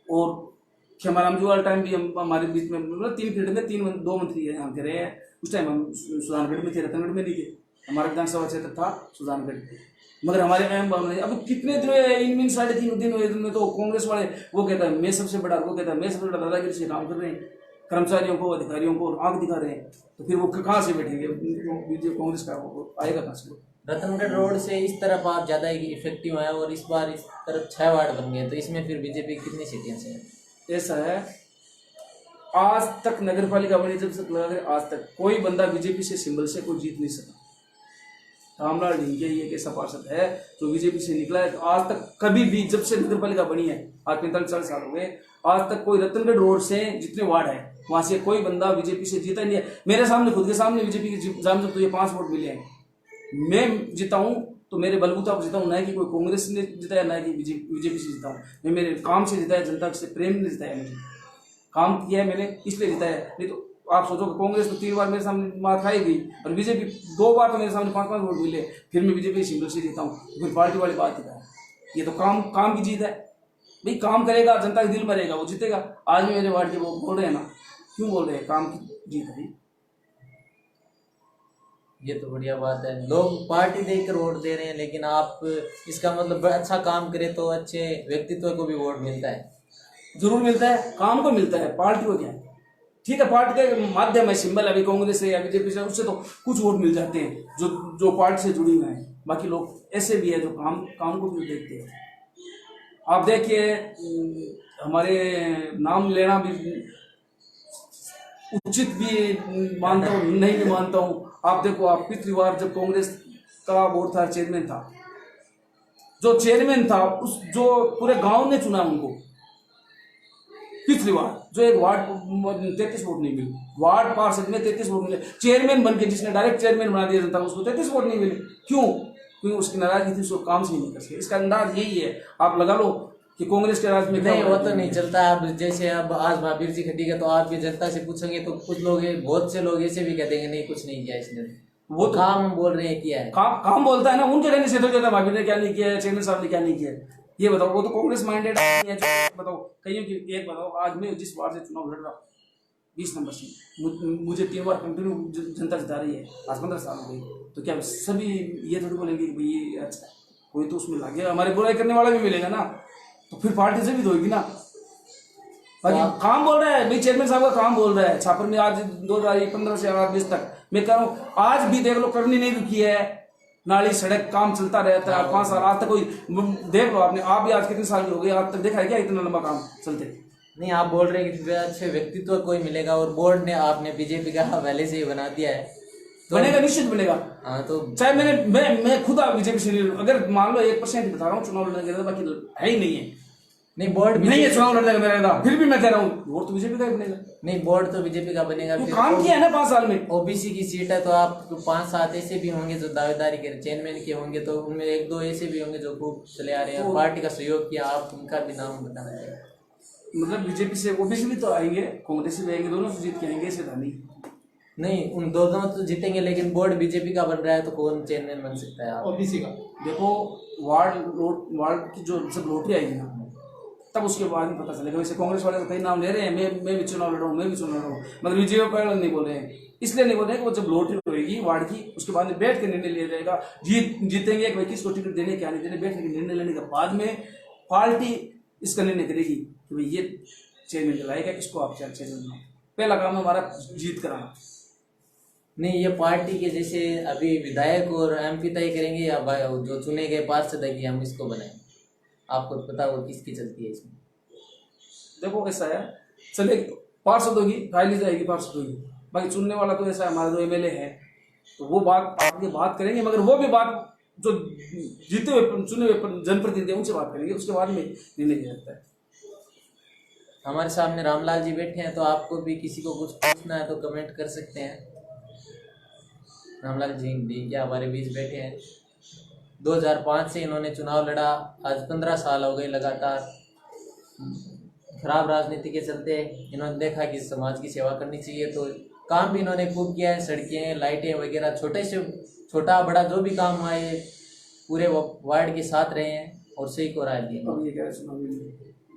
और क्षमाराम जी वाला टाइम भी हम हमारे बीच में 3 पीरियड में 2 मंत्री हम रहे हैं। उस टाइम हम सुजानगढ़ में थे, रतनगढ़ में नहीं थे, हमारा विधानसभा क्षेत्र था सुजानगढ़, मगर हमारे अहम भावना नहीं। अब कितने दिन हुए, इन 3.5 दिन हुए में तो कांग्रेस वाले वो कहता है मैं सबसे बड़ा, वो कहता है मैं सबसे बड़ा, दादागिरी से काम कर रहे हैं, कर्मचारियों को अधिकारियों को आंख दिखा रहे हैं। तो फिर वो कहाँ से बैठेंगे, कांग्रेस का आएगा कहाँ से? रतनगढ़ रोड से इस तरफ आप ज़्यादा इफेक्टिव है, और इस बार इस तरफ 6 वार्ड बन गए, तो इसमें फिर बीजेपी कितनी सीटें से? ऐसा है, आज तक नगर पालिका बनी जब तक लगा, आज तक कोई बंदा बीजेपी से सिंबल से कोई जीत नहीं सका। रामलाल ढींगे ये एक ऐसा पार्षद है जो बीजेपी से निकला है, तो आज तक कभी भी, जब से नगर पालिका बनी है, आज 45 साल हो गए, आज तक कोई रतनगढ़ रोड से जितने वार्ड है वहां से कोई बंदा बीजेपी से जीता नहीं है। मेरे सामने, खुद के सामने बीजेपी के एग्जाम जब तो ये 5 वोट मिले हैं, मैं जीता हूँ तो मेरे बलबूता पर जीता हूँ, ना कि कोई कांग्रेस ने जिताया, ना कि बीजेपी से जीता हूँ। मैं मेरे काम से जिताया, जनता से प्रेम ने जिताया, मुझे काम किया है मैंने, इसलिए जिताया। नहीं तो आप सोचो कि कांग्रेस तो 3 बार मेरे सामने मार खाई गई, और बीजेपी 2 बार तो मेरे सामने 5-5 वोट मिले, फिर मैं बीजेपी सिंबल से जीता हूँ। तो फिर पार्टी वाली बात है, ये तो काम की जीत है भाई। काम करेगा, जनता के दिल में रहेगा, वो जीतेगा। आज भी मेरे वार्ड के वो बोल रहे हैं ना, क्यों बोल रहे हैं, काम की जीत है। ये तो बढ़िया बात है, लोग पार्टी देकर वोट दे रहे हैं, लेकिन आप इसका मतलब अच्छा काम करें तो अच्छे व्यक्तित्व को भी वोट मिलता है। जरूर मिलता है, काम को मिलता है, पार्टी को क्या है। ठीक है, पार्टी के माध्यम है, सिंबल अभी कांग्रेस से या बीजेपी से, उससे तो कुछ वोट मिल जाते हैं जो जो पार्टी से जुड़ी हुए हैं। बाकी लोग ऐसे भी है जो काम को भी देखते हैं। आप देखिए, हमारे नाम लेना भी उचित भी मानता हूँ, नहीं भी मानता हूँ। आप देखो, आप पिछली बार जब कांग्रेस का बोर्ड था, चेयरमैन था, जो चेयरमैन था उस जो पूरे गांव ने चुना उनको पिछली बार, जो एक वार्ड 33 वोट नहीं मिले, वार्ड पार्षद में 33 वोट मिले, चेयरमैन बन के जिसने डायरेक्ट चेयरमैन बना दिया जनता उसको 33 वोट नहीं मिले। क्यों? क्योंकि उसकी नाराजगी थी, उसको काम से ही नहीं कर सके। इसका अंदाज यही है, आप लगा लो कि कांग्रेस के राज में नहीं, वो तो नहीं चलता। अब जैसे अब आज महावीर जी खटी का तो आप भी जनता से पूछेंगे तो कुछ लोग, बहुत से लोग ऐसे भी कह देंगे नहीं कुछ नहीं किया इसने, वो काम हम बोल रहे हैं किया है। काम बोलता है ना, उनके रहने से तो कहता है महावीर ने क्या नहीं किया है, चेयरमैन साहब ने क्या नहीं किया है। ये बताओ, वो तो कांग्रेस माइंडेड है। बताओ कहीं की एक बताओ, आज मैं जिस वार्ड से चुनाव लड़ रहा 20 नंबर से, मुझे 3 बार कंटिन्यू जनता जिता रही है, आज 15 साल हो गई, तो क्या सभी ये थोड़ी बोलेंगे कि भाई ये अच्छा, कोई तो उसमें लग गया, हमारे बुराई करने वाला भी मिलेगा ना, तो फिर पार्टी से भी धोएगी ना। बाकी काम बोल रहा है भाई, चेयरमैन साहब का काम बोल रहा है छापर में, आज 2015 से आज 20 तक मैं कह रहा हूँ, आज भी देख लो करनी नहीं रुकी है, नाली सड़क काम चलता रहता है 5 साल, आज तक कोई देख लो आपने, आप भी आज कितने साल हो गए, आज तक देखा है क्या इतना लंबा काम चलते? नहीं, आप बोल रहे हैं कि अच्छे व्यक्तित्व कोई मिलेगा, और बोर्ड ने आपने बीजेपी का पहले से ही बना दिया है, तो बनेगा, निश्चित बनेगा। हाँ, तो चाहे मैं खुद बीजेपी से अगर मान लो 1% बता रहा हूँ चुनाव लड़ने के, बाकी है ही नहीं है, नहीं बोर्ड नहीं है चुनाव लड़ने का मेरा इरादा, फिर भी मैं कह रहा हूँ वोट तो बीजेपी का ही बनेगा। नहीं, बोर्ड तो बीजेपी का बनेगा, काम किया है ना 5 साल में। ओबीसी की सीट है तो आप 5-7 ऐसे भी होंगे जो दावेदारी के चेयरमैन के होंगे, तो उनमें 1-2 ऐसे भी होंगे जो खूब चले आ रहे हैं, पार्टी का सहयोग किया, आप उनका भी नाम बताना चाहिए। मतलब बीजेपी से ओबीसी भी तो आएंगे, कांग्रेस से भी आएंगे, दोनों से जीत के आएंगे, ऐसे था नहीं, उन दोनों तो जीतेंगे, लेकिन बोर्ड बीजेपी का बन रहा है तो कौन चेयरमैन बन सकता है? ओबीसी का देखो, वार्ड की जो जब लॉटरी आएगी ना, तब उसके बाद में पता चलेगा। वैसे कांग्रेस वाले तो कई नाम ले रहे हैं, मैं भी चुनाव लड़ रहा हूँ, मैं भी चुनाव लड़ रहा हूँ, मगर बीजेपी पर नहीं बोल रहे हैं, इसलिए नहीं बोल रहे हैं कि वो जब लॉटरी होगी वार्ड की, उसके बाद में बैठ के निर्णय लिया जाएगा, जीतेंगे कि भाई किसको टिकट देने क्या नहीं देने, बैठने के निर्णय लेने के बाद में पार्टी इसका निर्णय करेगी कि भाई ये चेयरमैन दिलाएगा, इसको आप चेयरमैन बनाओ। पहला काम हमारा जीत कराना। नहीं, ये पार्टी के जैसे अभी विधायक और एमपी तय करेंगे या जो चुने गए पार्षद है कि हम इसको बनाएं, आपको पता हो किसकी चलती है इसमें? देखो ऐसा है, चले पार्षद होगी, राय ली जाएगी, पार्षद होगी, बाकी चुनने वाला तो ऐसा है, हमारा जो एमएलए है तो वो बात आगे बात करेंगे, मगर वो भी बात जो जीते हुए चुने हुए जनप्रतिनिधि उनसे बात करेंगे, उसके बाद में निर्णय लिया जाता है। हमारे सामने रामलाल जी बैठे हैं, तो आपको भी किसी को कुछ पूछना है तो कमेंट कर सकते हैं। रामलाल जी क्या हमारे बीच बैठे हैं, 2005 से इन्होंने चुनाव लड़ा, आज 15 साल हो गए लगातार। खराब राजनीति के चलते इन्होंने देखा कि समाज की सेवा करनी चाहिए, तो काम भी इन्होंने खूब किया है, सड़कें, लाइटें वगैरह, छोटे से छोटा बड़ा जो भी काम हुआ है पूरे वार्ड के साथ रहे हैं और सही को राय दिए।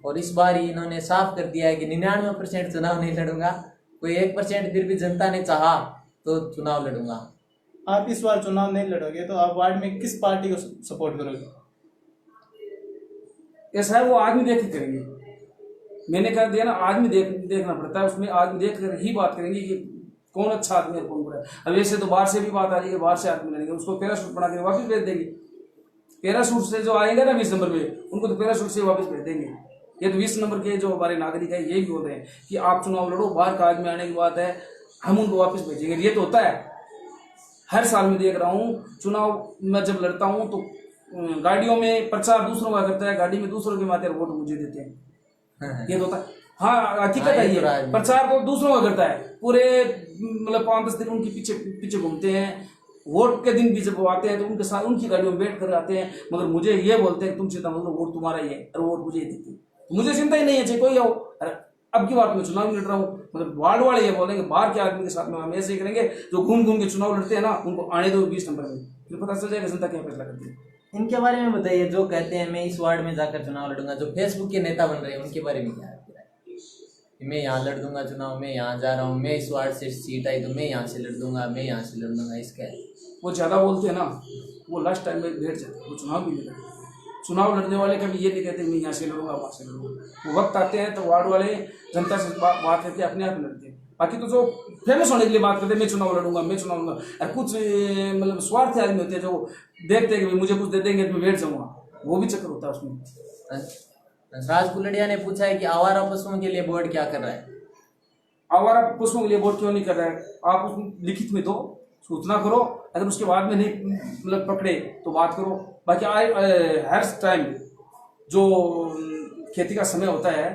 और इस बार ही इन्होंने साफ कर दिया है कि 99% चुनाव नहीं लड़ूंगा, कोई 1% फिर भी जनता ने चाहा तो चुनाव लड़ूंगा। आप इस बार चुनाव नहीं लड़ोगे तो आप वार्ड में किस पार्टी को सपोर्ट करोगे? ऐसा है, वो आदमी देख के करेंगे, मैंने कह दिया ना, आदमी देखना पड़ता है, उसमें आदमी देख कर ही बात करेंगे कि कौन अच्छा आदमी है कौन बुरा है। अब ऐसे तो बाहर से भी बात आ रही है, बाहर से आदमी लेंगे, उसको पैराशूट बना के वापस भेज देंगे, पैराशूट से जो आएंगे ना 20 नंबर पे उनको तो पैराशूट से वापस भेज देंगे। ये तो 20 नंबर के जो हमारे नागरिक है ये भी बोल रहे हैं कि आप चुनाव लड़ो, बाहर का आदमी आने की बात है, हम उनको वापस भेजेंगे। ये तो होता है, हर साल में देख रहा हूँ चुनाव में जब लड़ता हूँ तो गाड़ियों में प्रचार दूसरों का करता है, गाड़ी में दूसरों के माथे वोट मुझे देते हैं, ये तो होता है। हाँ, हकीकत है ये, प्रचार तो दूसरों का करता है, पूरे मतलब 5-10 दिन उनके पीछे घूमते हैं, वोट के दिन भी जब वो आते हैं तो उनके साथ उनकी गाड़ियों में बैठ कर आते हैं, मगर मुझे ये बोलते हैं तुम चिंता मत करो, वोट तुम्हारा ही है और वोट मुझे ही देते हैं, मुझे चिंता ही नहीं है चाहे कोई आओ। अब की बात में चुनाव लड़ रहा हूँ, मतलब वार्ड वाले ये बोलेंगे बाहर के आदमी के साथ में हम ऐसे ही करेंगे, जो घूम घूम के चुनाव लड़ते हैं ना उनको आने दो 20 नंबर में, फिर पता चल जाएगा जनता क्या फैसला करती है। इनके बारे में बताइए, जो कहते हैं मैं इस वार्ड में जाकर चुनाव लड़ूंगा, जो फेसबुक के नेता बन रहे हैं उनके बारे में क्या है? कि मैं यहाँ लड़ दूंगा चुनाव, मैं यहाँ जा रहा हूँ, मैं इस वार्ड से सीट आई तो मैं यहाँ से लड़ दूंगा, मैं यहाँ से लड़ दूंगा, इसका है? वो ज़्यादा बोलते हैं ना, वो लास्ट टाइम में बैठ जाते हैं, वो चुनाव भी नहीं लड़ते। चुनाव लड़ने वाले कभी ये नहीं कहते मैं यहाँ से लड़ूंगा वहाँ से लड़ूंगा। वो वक्त आते हैं तो वार्ड वाले जनता से बात करके अपने आप लड़ते हैं। बाकी तो जो फेमस होने के लिए बात करते हैं मैं चुनाव लड़ूंगा, मैं चुनाव लड़ूंगा, और कुछ मतलब स्वार्थी आदमी होते हैं जो देखते हैं कि भाई मुझे कुछ दे देंगे तो मैं बैठ जाऊँगा, वो भी चक्कर होता है उसमें। राज कुलडिया ने पूछा है कि आवारा पशुओं के लिए बोर्ड क्या कर रहा है? आवारा पशुओं के लिए बोर्ड क्यों नहीं कर रहा है? आप उसमें लिखित में दो सूचना करो, अगर उसके बाद में नहीं मतलब पकड़े तो बात करो। बाकी हर टाइम जो खेती का समय होता है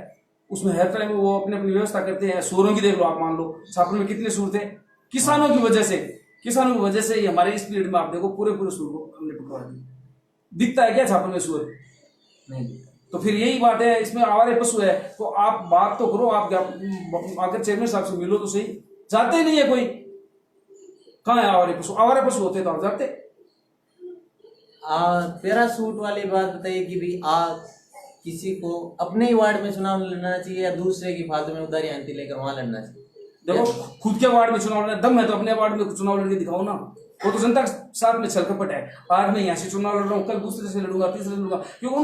उसमें हर टाइम वो अपनी अपनी व्यवस्था करते हैं। सूरों की देख लो, आप मान लो छापुर में कितने सूर थे, किसानों की वजह से ये हमारे इस पीरियड में आप देखो पूरे सूर को हमने पकड़ा दिया। दिखता है क्या छापुर में सूर? नहीं। तो फिर यही बात है, इसमें आवारे पशु है तो आप बात तो करो। आप आकर चेयरमैन साहब से मिलो तो सही, जाते ही नहीं है कोई। कहाँ है आवारे पशु? आवारे पशु होते तो आप जाते। पैरासूट वाली बात बताइए कि भाई किसी को अपने ही वार्ड में चुनाव लड़ना चाहिए या दूसरे की फालतू में उधारी आंती लेकर वहां लड़ना चाहिए? देखो खुद के वार्ड में चुनाव लड़ना दम है तो अपने वार्ड में चुनाव लड़के दिखाओ ना। वो तो जनता के साथ में छल कपट है। आज मैं यहाँ से चुनाव लड़ रहा हूँ, कल दूसरे से लड़ूंगा, तीसरे से लड़ूंगा, क्योंकि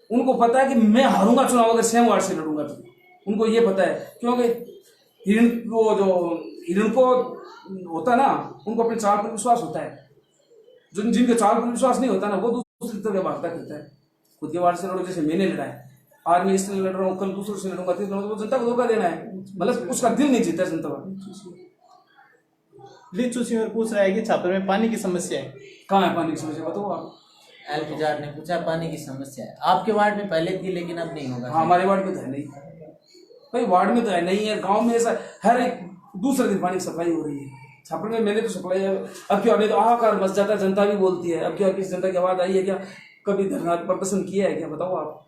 उनको पता है कि मैं हारूंगा चुनाव अगर सेम वार्ड से लड़ूंगा तो। उनको ये पता है क्योंकि हिरण को होता है ना, उनको अपने चाल पर विश्वास होता है। जिनके चाल पर विश्वास नहीं होता ना वो दूसरी तरह भागता करता है। खुद के वार्ड से लड़ो, जैसे मैंने लड़ा है, आज मैं इससे लड़ रहा हूँ, कल दूसरे से लड़ूंगा, तीसरे लड़ूंगा, तो जनता को धोखा देना है। मतलब उसका दिल नहीं जीता जनता का। लीचू सिंह पूछ रहा है कि छापर में पानी की समस्या है। कहाँ है पानी की समस्या बताओ आप? एल जाट ने पूछा पानी की समस्या है। आपके वार्ड में पहले थी लेकिन अब नहीं होगा? हाँ, हमारे वार्ड में तो है नहीं भाई, वार्ड में तो है नहीं है। गांव में ऐसा हर एक दूसरे दिन पानी की सप्लाई हो रही है। छापर में मैंने तो सप्लाई अब क्यों नहीं तो हाहाकार मच जाता है, जनता भी बोलती है। अब क्या किसी जनता की आवाज आई है क्या? कभी धरना प्रदर्शन किया है क्या? बताओ आप।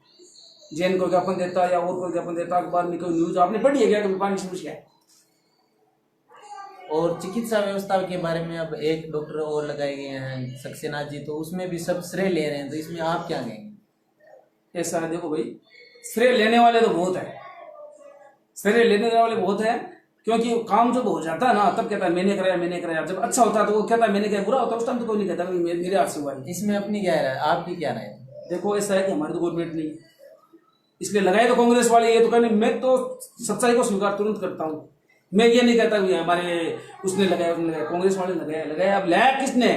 जैन को ज्ञापन देता या और कोई ज्ञापन देता, अखबार में कोई न्यूज आपने पढ़ी है क्या कभी पानी की समस्या है? और चिकित्सा व्यवस्था के बारे में अब एक डॉक्टर और लगाए गए हैं सक्सेना जी, तो उसमें भी सब श्रेय ले रहे हैं, तो इसमें आप क्या कहेंगे? ऐसा है, देखो भाई, श्रेय लेने वाले तो बहुत है, श्रेय लेने वाले बहुत है, क्योंकि काम जब हो जाता है ना तब कहता है मैंने कराया। जब अच्छा होता है तो वो कहता है मैंने किया, बुरा होता है उस टाइम तो कोई नहीं कहता मेरे हाथ से हुआ है। इसमें अपनी क्या राय, आपकी क्या राय? देखो ऐसा है कि हमारी तो गवर्नमेंट नहीं है, इसलिए लगाए तो कांग्रेस वाले ये तो कहने, मैं तो सच्चाई को स्वीकार तुरंत करता हूँ। मैं ये नहीं कहता कि हमारे उसने लगाया कांग्रेस वाले लगाया। अब लाया किसने?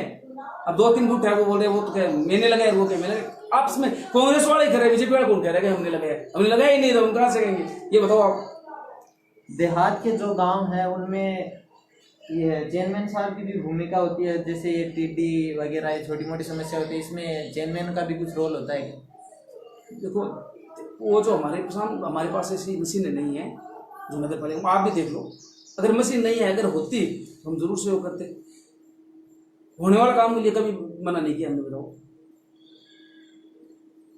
अब 2-3 गुट है वो बोल रहे वो तो कह मैंने लगाया, वो कह मैंने लगाया। आपस में कांग्रेस वाले कह रहे, बीजेपी वाले कौन कह रहे हैं हमने लगाया ही नहीं, तो हम कहाँ से कहेंगे? ये बताओ आप। देहात के जो गांव है उनमें ये चेयरमैन साहब की भी भूमिका होती है, जैसे ये टीडी वगैरह छोटी मोटी समस्या होती है, इसमें चेयरमैन का भी कुछ रोल होता है क्या? देखो वो जो हमारे पास ऐसी मशीनें नहीं है जो नगर पालिका, आप भी देख लो, अगर मशीन नहीं है, अगर होती तो हम जरूर से वो करते। होने वाला काम के लिए कभी मना नहीं किया हमने, बताओ।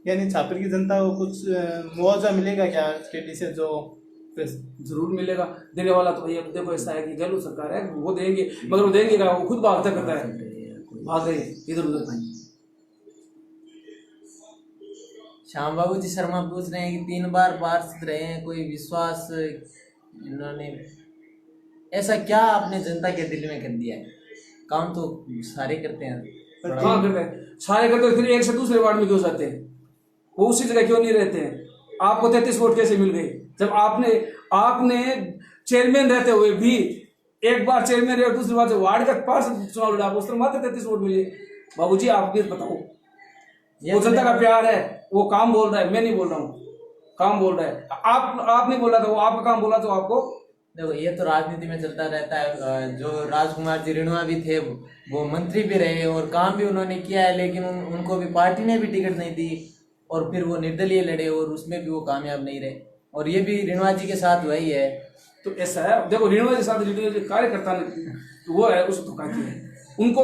यानी छापर की जनता को कुछ मुआवजा मिलेगा क्या टीडी से? जो जरूर मिलेगा, देने वाला तो भैया देखो ऐसा है कि गहलोत सरकार है, वो देंगे, मगर वो देंगे क्या? वो खुद भागता करता है, भाग रहे इधर उधर नहीं। श्याम बाबू जी शर्मा पूछ रहे हैं कि 3 बार पार्षद रहे हैं, कोई विश्वास इन्होंने ऐसा क्या आपने जनता के दिल में कर दिया है? काम तो सारे करते हैं, हाँ करते हैं, सारे करते हैं, फिर एक से दूसरे वार्ड में क्यों जाते हैं? वो उसी जगह क्यों नहीं रहते हैं? आपको 33 वोट कैसे मिल गए जब आपने चेयरमैन रहते हुए भी एक बार चेयरमैन रहे और दूसरी बार वार्ड का पार्षद चुनाव लड़ा, उस तरह मात्र 33 वोट मिले। बाबूजी आप भी बताओ, वो जनता का प्यार है, वो काम बोल रहा है, मैं नहीं बोल रहा हूँ, काम बोल रहा है। आप नहीं बोल रहा था, वो आपका काम बोला तो आपको। देखो ये तो राजनीति में चलता रहता है। जो राजकुमार जी रिणवा भी थे वो मंत्री भी रहे और काम भी उन्होंने किया है, लेकिन उनको भी पार्टी ने भी टिकट नहीं दी और फिर वो निर्दलीय लड़े और उसमें भी वो कामयाब नहीं रहे, और ये भी रिणवा जी के साथ वही है। तो ऐसा है, देखो रिणवा के साथ कार्यकर्ता वो है, उसको धोखा किया है, उनको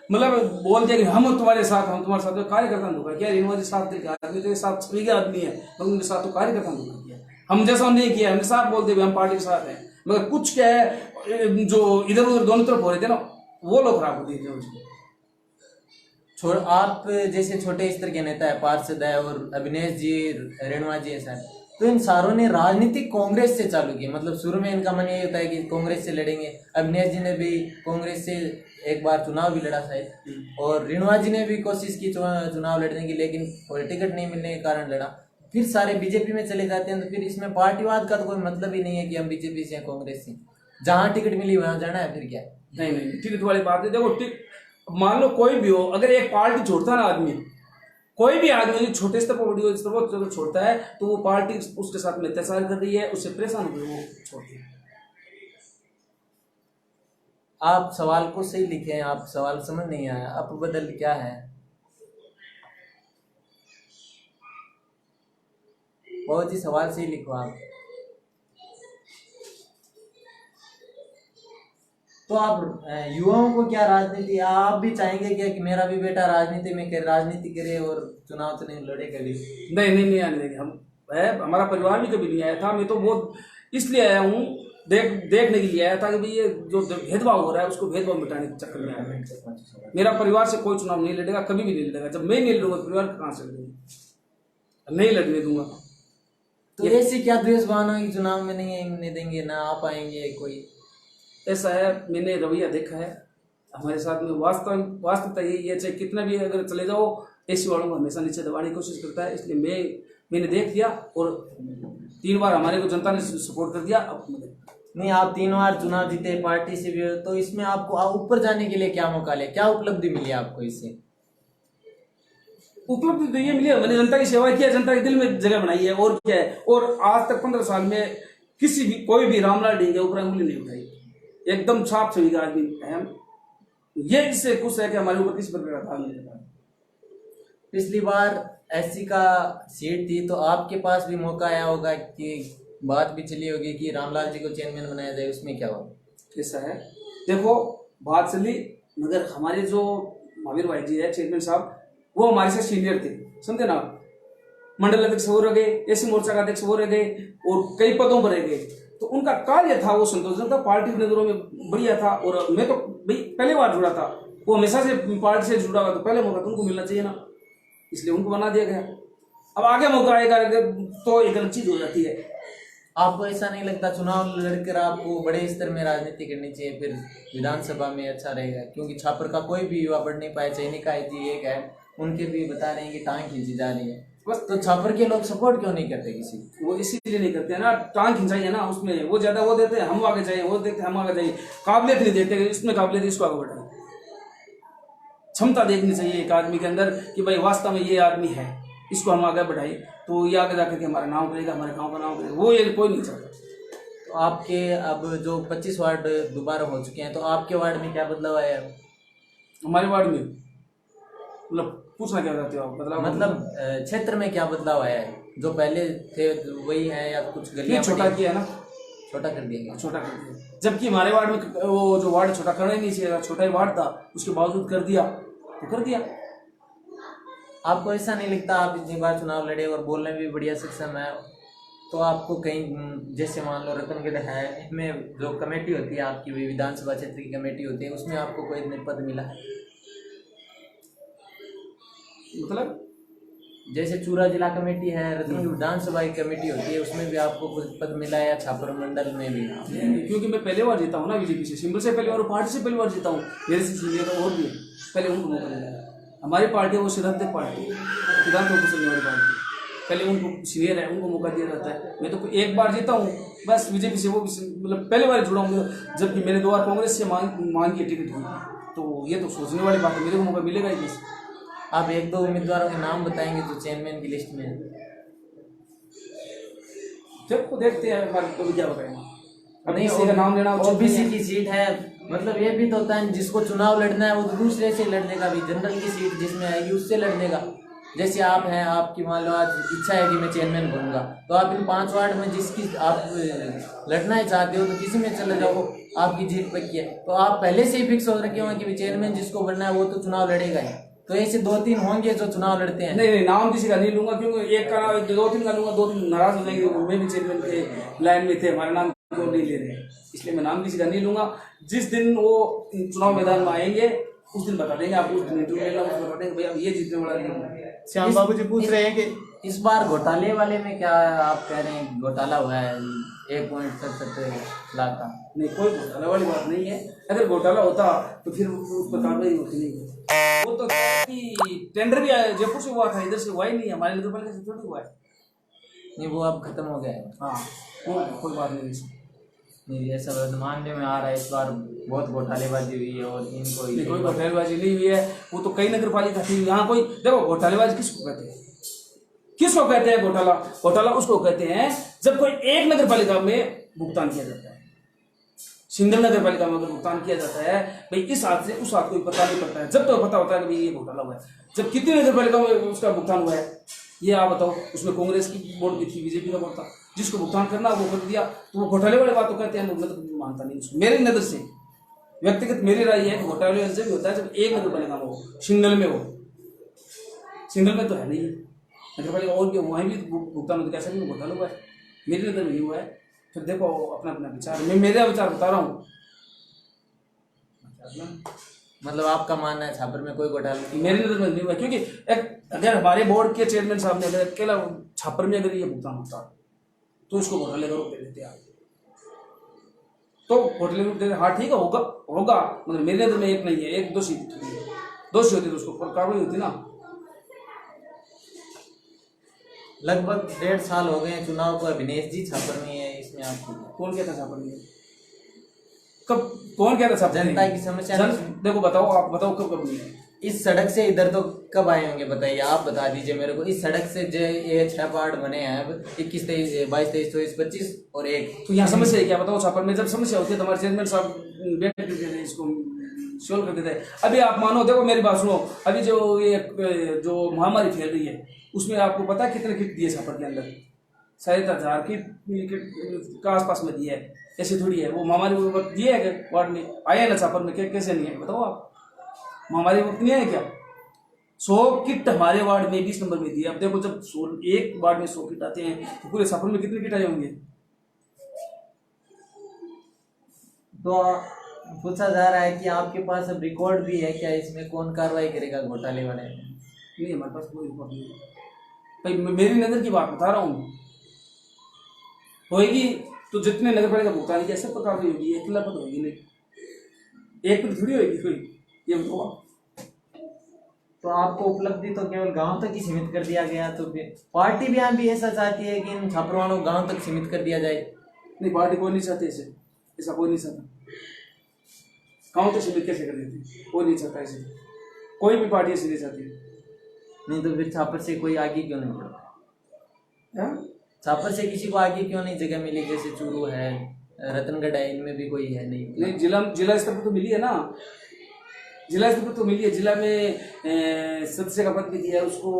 मतलब बोल दिया कि हम तुम्हारे साथ, हम तुम्हारे साथ, कार्यकर्ता ने धोखा किया। रिणवा जी साथ आदमी के साथ सभी के आदमी है, मगर उनके साथ तो कार्यकर्ता ने धोखा किया। हम जैसा नहीं किया, हमने साथ बोलते हुए हम पार्टी के साथ हैं, मगर कुछ क्या है जो इधर उधर दोनों तरफ हो रहे थे ना, वो लोग खराब होते थे। आप जैसे छोटे स्तर के नेता है, पार्षद है और अभिनेश जी रेणुआ जी ऐसा है, तो इन सारों ने राजनीतिक कांग्रेस से चालू की, मतलब शुरू में इनका मन ये होता है कि कांग्रेस से लड़ेंगे। अविनाश जी ने भी कांग्रेस से एक बार चुनाव भी लड़ा शायद, और रेणुका जी ने भी कोशिश की चुनाव लड़ने की, लेकिन टिकट नहीं मिलने के कारण लड़ा। फिर सारे बीजेपी में चले जाते हैं, तो फिर इसमें पार्टीवाद का तो कोई मतलब ही नहीं है कि हम बीजेपी से या कांग्रेस से, जहाँ टिकट मिली वहां जाना है, फिर क्या। नहीं नहीं, टिकट वाली बात है। देखो मान लो कोई भी हो, अगर एक पार्टी छोड़ता ना आदमी, कोई भी आदमी छोटे स्तर पर बड़ी स्तर पर छोड़ता है, तो वो पार्टी उसके साथ में अत्याचार कर रही है, उससे परेशान हो वो छोड़ती है। आप सवाल को सही लिखे हैं, आप सवाल समझ नहीं आया, अपबदल क्या है? बहुत ही सवाल सही लिखो आप। तो आप युवाओं को क्या राजनीति, आप भी चाहेंगे क्या कि मेरा भी बेटा राजनीति में राजनीति करे और चुनाव से नहीं लड़े कभी? नहीं आने देंगे हम। हमारा परिवार भी कभी नहीं आया था। मैं तो बहुत इसलिए आया हूँ, देखने के लिए आया था कि भाई ये जो भेदभाव हो रहा है उसको भेदभाव मिटाने के चक्कर में आया। मेरा परिवार से कोई चुनाव नहीं लड़ेगा, कभी भी नहीं लड़ेगा। जब मैं नहीं लड़ूंगा परिवार कहाँ से लड़ेगा, नहीं लड़ने दूंगा। तो ऐसे क्या द्वेष भावना कि चुनाव में नहीं देंगे, ना आ पाएंगे कोई? ऐसा है, मैंने रवैया देखा है हमारे साथ में। वास्तविकता यही है, चाहे कितना भी अगर चले जाओ, ऐसी वालों को हमेशा नीचे दबाने की कोशिश करता है। इसलिए मैंने देख लिया, और 3 बार हमारे को जनता ने सपोर्ट कर दिया। अब नहीं, आप 3 बार चुनाव जीते पार्टी से भी, तो इसमें आपको ऊपर जाने के लिए क्या मौका लिया, क्या उपलब्धि मिली आपको इससे? उपलब्धि तो ये मिली, मैंने जनता की सेवा किया, जनता के दिल में जगह बनाई है, और क्या है। और आज तक 15 साल में किसी भी कोई भी रामलाल डी के ऊपर अंगुली नहीं उठाई, एकदम छाप छवि का आदमी है। ये इससे खुश है कि हमारे ऊपर किसी प्रकार का भाग नहीं लगा। पिछली बार एससी का सीट थी, तो आपके पास भी मौका आया होगा कि बात भी चली होगी कि रामलाल जी को चेयरमैन बनाया जाए, उसमें क्या हुआ? कैसा है, देखो बात चली, मगर हमारे जो महावीर भाई जी है चेयरमैन साहब, वो हमारे से सीनियर थे, समझे ना। मंडल अध्यक्ष वो रह गए, एसी मोर्चा का अध्यक्ष वो रह गए, और कई पदों पर रह गए। तो उनका कार्य था वो संतोषजनक था, पार्टी की नजरों में बढ़िया था। और मैं तो भाई पहले बार जुड़ा था, वो हमेशा से पार्टी से जुड़ा हुआ, तो पहले मौका तो उनको मिलना चाहिए ना, इसलिए उनको बना दिया गया। अब आगे मौका आएगा तो एक अलग चीज हो जाती है। आपको ऐसा नहीं लगता चुनाव लड़कर आपको बड़े स्तर में राजनीति करनी चाहिए, फिर विधानसभा में अच्छा रहेगा? क्योंकि छापर का कोई भी युवा बढ़ नहीं पाया, चयनिका जी एक है, उनके भी बता रहे हैं कि टांग खींची जा रही है बस। तो छापर के लोग सपोर्ट क्यों नहीं करते किसी? वो इसीलिए नहीं करते हैं ना, टांग खिंचाई है ना उसमें, वो ज्यादा वो देते हैं, हम आगे जाए, वो देते हम आगे जाए, काबिलियत नहीं देते। इसमें काबिलियत, इसको आगे बढ़ाए, क्षमता देखनी चाहिए एक आदमी के अंदर कि भाई वास्तव में ये आदमी है, इसको हम आगे बढ़ाए तो ये आगे जाकर के हमारा नाम करेगा, हमारे गाँव का नाम करेगा। वो ये कोई नहीं चाहता। तो आपके अब जो 25 वार्ड दोबारा हो चुके हैं, तो आपके वार्ड में क्या बदलाव आया है? हमारे वार्ड में मतलब पूछना क्या चाहते हो आप? मतलब क्षेत्र में क्या बदलाव आया है? जो पहले थे वही है या कुछ गलियां छोटा किया ना, छोटा कर दिया गया? छोटा कर दिया, जबकि हमारे वार्ड में वो जो वार्ड छोटा करना ही नहीं चाहिए, छोटा ही वार्ड था, उसके बावजूद कर दिया तो कर दिया। आपको ऐसा नहीं लगता आप इतनी बार चुनाव लड़े और बोलने में भी बढ़िया सक्षम है, तो आपको कहीं जैसे मान लो रतनगढ़ है, इसमें जो कमेटी होती है आपकी, विधानसभा क्षेत्र की कमेटी होती है, उसमें आपको कोई पद मिला? मतलब जैसे चूरा जिला कमेटी है, रतनगढ़ विधानसभा की कमेटी होती है, उसमें भी आपको कुछ पद मिला या छापर मंडल में भी? क्योंकि मैं पहले बार जीता हूँ ना बीजेपी से, सिंबल से पहले बार, पार्टी से पहले बार जीता हूँ, मेरे से सीनियर और भी पहले उनको मौका मिला। हमारी पार्टी है वो सिद्धांत पार्टी, सिद्धांत वाली पार्टी, पहले उनको सीनियर है, उनको मौका दिया जाता है। मैं तो एक बार जीता हूँ बस बीजेपी से, वो मतलब पहले बार जुड़ा हूँ, जबकि मैंने 2 बार कांग्रेस से मांग की टिकट की। तो ये तो सोचने वाली बात है, मेरे को मौका मिलेगा ही नहीं। आप 1-2 उम्मीदवारों के नाम बताएंगे जो चेयरमैन की लिस्ट में है? देखो देखते हैं तो क्या बताएंगे, अब नहीं, किसी का नाम लेना ओबीसी की सीट है, मतलब ये भी तो होता है जिसको चुनाव लड़ना है वो तो दूसरे से लड़ लेगा भी, जनरल की सीट जिसमें आएगी उससे लड़ लेगा। जैसे आप हैं, आपकी मान लो आज इच्छा है कि मैं चेयरमैन बनूंगा, तो आप इन 5 वार्ड में जिसकी आप लड़ना ही चाहते हो तो किसी में चले जाओ, आपकी जीत पक्की है। तो आप पहले से ही फिक्स हो रखे होंगे कि चेयरमैन जिसको बनना है वो तो चुनाव लड़ेगा ही। तो ऐसे 2-3 होंगे जो चुनाव लड़ते हैं। नहीं, नाम किसी का नहीं लूंगा, क्योंकि एक का नाम 2-3 का लूंगा, 2-3 नाराज हो जाएंगे। मैं भी चेयरमैन के लाइन में थे, हमारे नाम को नहीं ले रहे, इसलिए मैं नाम किसी का नहीं लूंगा। जिस दिन वो चुनाव मैदान में आएंगे उस दिन बता देंगे, आप उस दिन इंटरव्यू लेना, उसमें बता देंगे भैया ये जीतने वाला नहीं। श्याम बाबू जी पूछ रहे हैं कि इस बार घोटाले वाले में क्या आप कह रहे हैं घोटाला हुआ है 1.67 लाख का? नहीं, कोई घोटाला वाली बात नहीं है। अगर घोटाला होता तो फिर उस पर कार्रवाई होती नहीं। वो तो कि टेंडर भी जयपुर से हुआ था, इधर से हुआ ही नहीं, हमारे नगर पालिका से थोड़ी हुआ है। नहीं, वो अब खत्म हो गया है। हाँ, कोई बात नहीं इसमें। नहीं, ऐसा मानने में आ रहा है इस बार बहुत घोटालेबाजी हुई है और इनको नहीं, कोई घोटालेबाजी नहीं हुई है। वो तो कई नगर पालिका थी, यहाँ कोई देखो घोटालेबाजी किसको कहते हैं? किसको कहते हैं घोटाला? घोटाला उसको कहते हैं जब कोई एक नगर पालिका में भुगतान किया जाता है, सिंगल नगर पालिका में अगर भुगतान किया जाता है, भाई इस हाथ से उस हाथ को पता नहीं पड़ता है, जब तो पता होता है कि भाई ये घोटाला हुआ है। जब कितनी नगर पालिका में उसका भुगतान हुआ है ये आप बताओ। उसमें कांग्रेस की बोर्ड की थी, बीजेपी का बोर्ड था, जिसको भुगतान करना वो कर दिया, तो वो घोटाले वाले बात तो कहते हैं। मैं तो मानता नहीं उसको। मेरी नजर से व्यक्तिगत मेरी राय है कि घोटाले जब भी होता है जब एक नगर पालिका में हो, सिंगल में हो। सिंगल में तो है नहीं नगर पालिका, और भी वहीं भी भुगतान होता है, कैसा भी घोटाला हुआ है। मेरी नजर में नहीं हुआ है। फिर देखो अपना अपना विचार, मैं मेरा विचार बता रहा हूँ। मतलब आपका मानना है छापर में कोई घोटाला नहीं? मेरी नजर में नहीं हुआ, क्योंकि अगर हमारे बोर्ड के चेयरमैन साहब ने अगर अकेला छापर में अगर ये भुगतान होता तो इसको घोटाले का रूप दे देते आप, तो घोटाले रूप दे देते। हाँ ठीक है, होगा मतलब मेरी नजर में एक नहीं है, एक दोषी होती तो उसको कार्रवाई होती ना। लगभग 1.5 साल हो गए हैं चुनाव को, अभिनेश जी छापर में है, इसमें आपको कौन कहता छापर में? कब कौन कहता छापर? जनता की समस्या देखो बताओ, आप बताओ कब नहीं है? इस सड़क से इधर तो कब आए होंगे बताइए, आप बता दीजिए मेरे को। इस सड़क से जो ये 6 पार्ट बने हैं, 21, 23, 22, 23, 24, 25 और 1, तो यहाँ समस्या है क्या बताओ? छापर में जब समस्या होती है तो हमारे चेयरमैन साहब बैठ करते थे, इसको सोल्व करते थे। अभी आप मानो, देखो मेरी बात सुनो, अभी जो महामारी फैल रही है उसमें आपको पता है कितने किट दिए छापर के अंदर? 7,500 किट का आसपास में दिया है। ऐसे थोड़ी है, वो महामारी वक्त दिए है वार्ड में, आया है ना छापर में, कैसे नहीं है बताओ आप? महामारी वक्त नहीं है क्या? 100 किट हमारे वार्ड में 20 नंबर में दिए। अब देखो जब एक वार्ड में 100 किट आते हैं तो पूरे छापर में कितने किट आए होंगे? तो पूछा जा रहा है कि आपके पास अब रिकॉर्ड भी है क्या, इसमें कौन कार्रवाई करेगा घोटाले वाले में? नहीं, हमारे पास कोई रिकॉर्ड नहीं है भाई, मेरी नजर की बात बता रहा हूँ। होएगी तो जितने नगर पालिका भुगतान किया सब प्रकार की होगी, अकेला पद होगी नहीं, एक पर थोड़ी होगी कोई, ये बताओ। तो आपको उपलब्धि तो केवल गांव तक ही सीमित कर दिया गया, तो फिर पार्टी भी यहाँ भी ऐसा चाहती है कि इन छापरवानों को गांव तक सीमित कर दिया जाए? नहीं, पार्टी कोई नहीं चाहती ऐसा कोई नहीं चाहता। गाँव तक सीमित कैसे कर देती? कोई नहीं चाहता ऐसे, कोई भी पार्टी ऐसी नहीं चाहती। नहीं तो फिर छापर से कोई आगे क्यों नहीं बढ़ता? छापर से किसी को आगे क्यों नहीं जगह मिली? जैसे चूरू है, रतनगढ़ है, इनमें भी कोई है नहीं? जिला स्तर पर तो मिली है ना, जिला स्तर पर तो मिली है। जिला में सदस्य का पद भी दिया है उसको,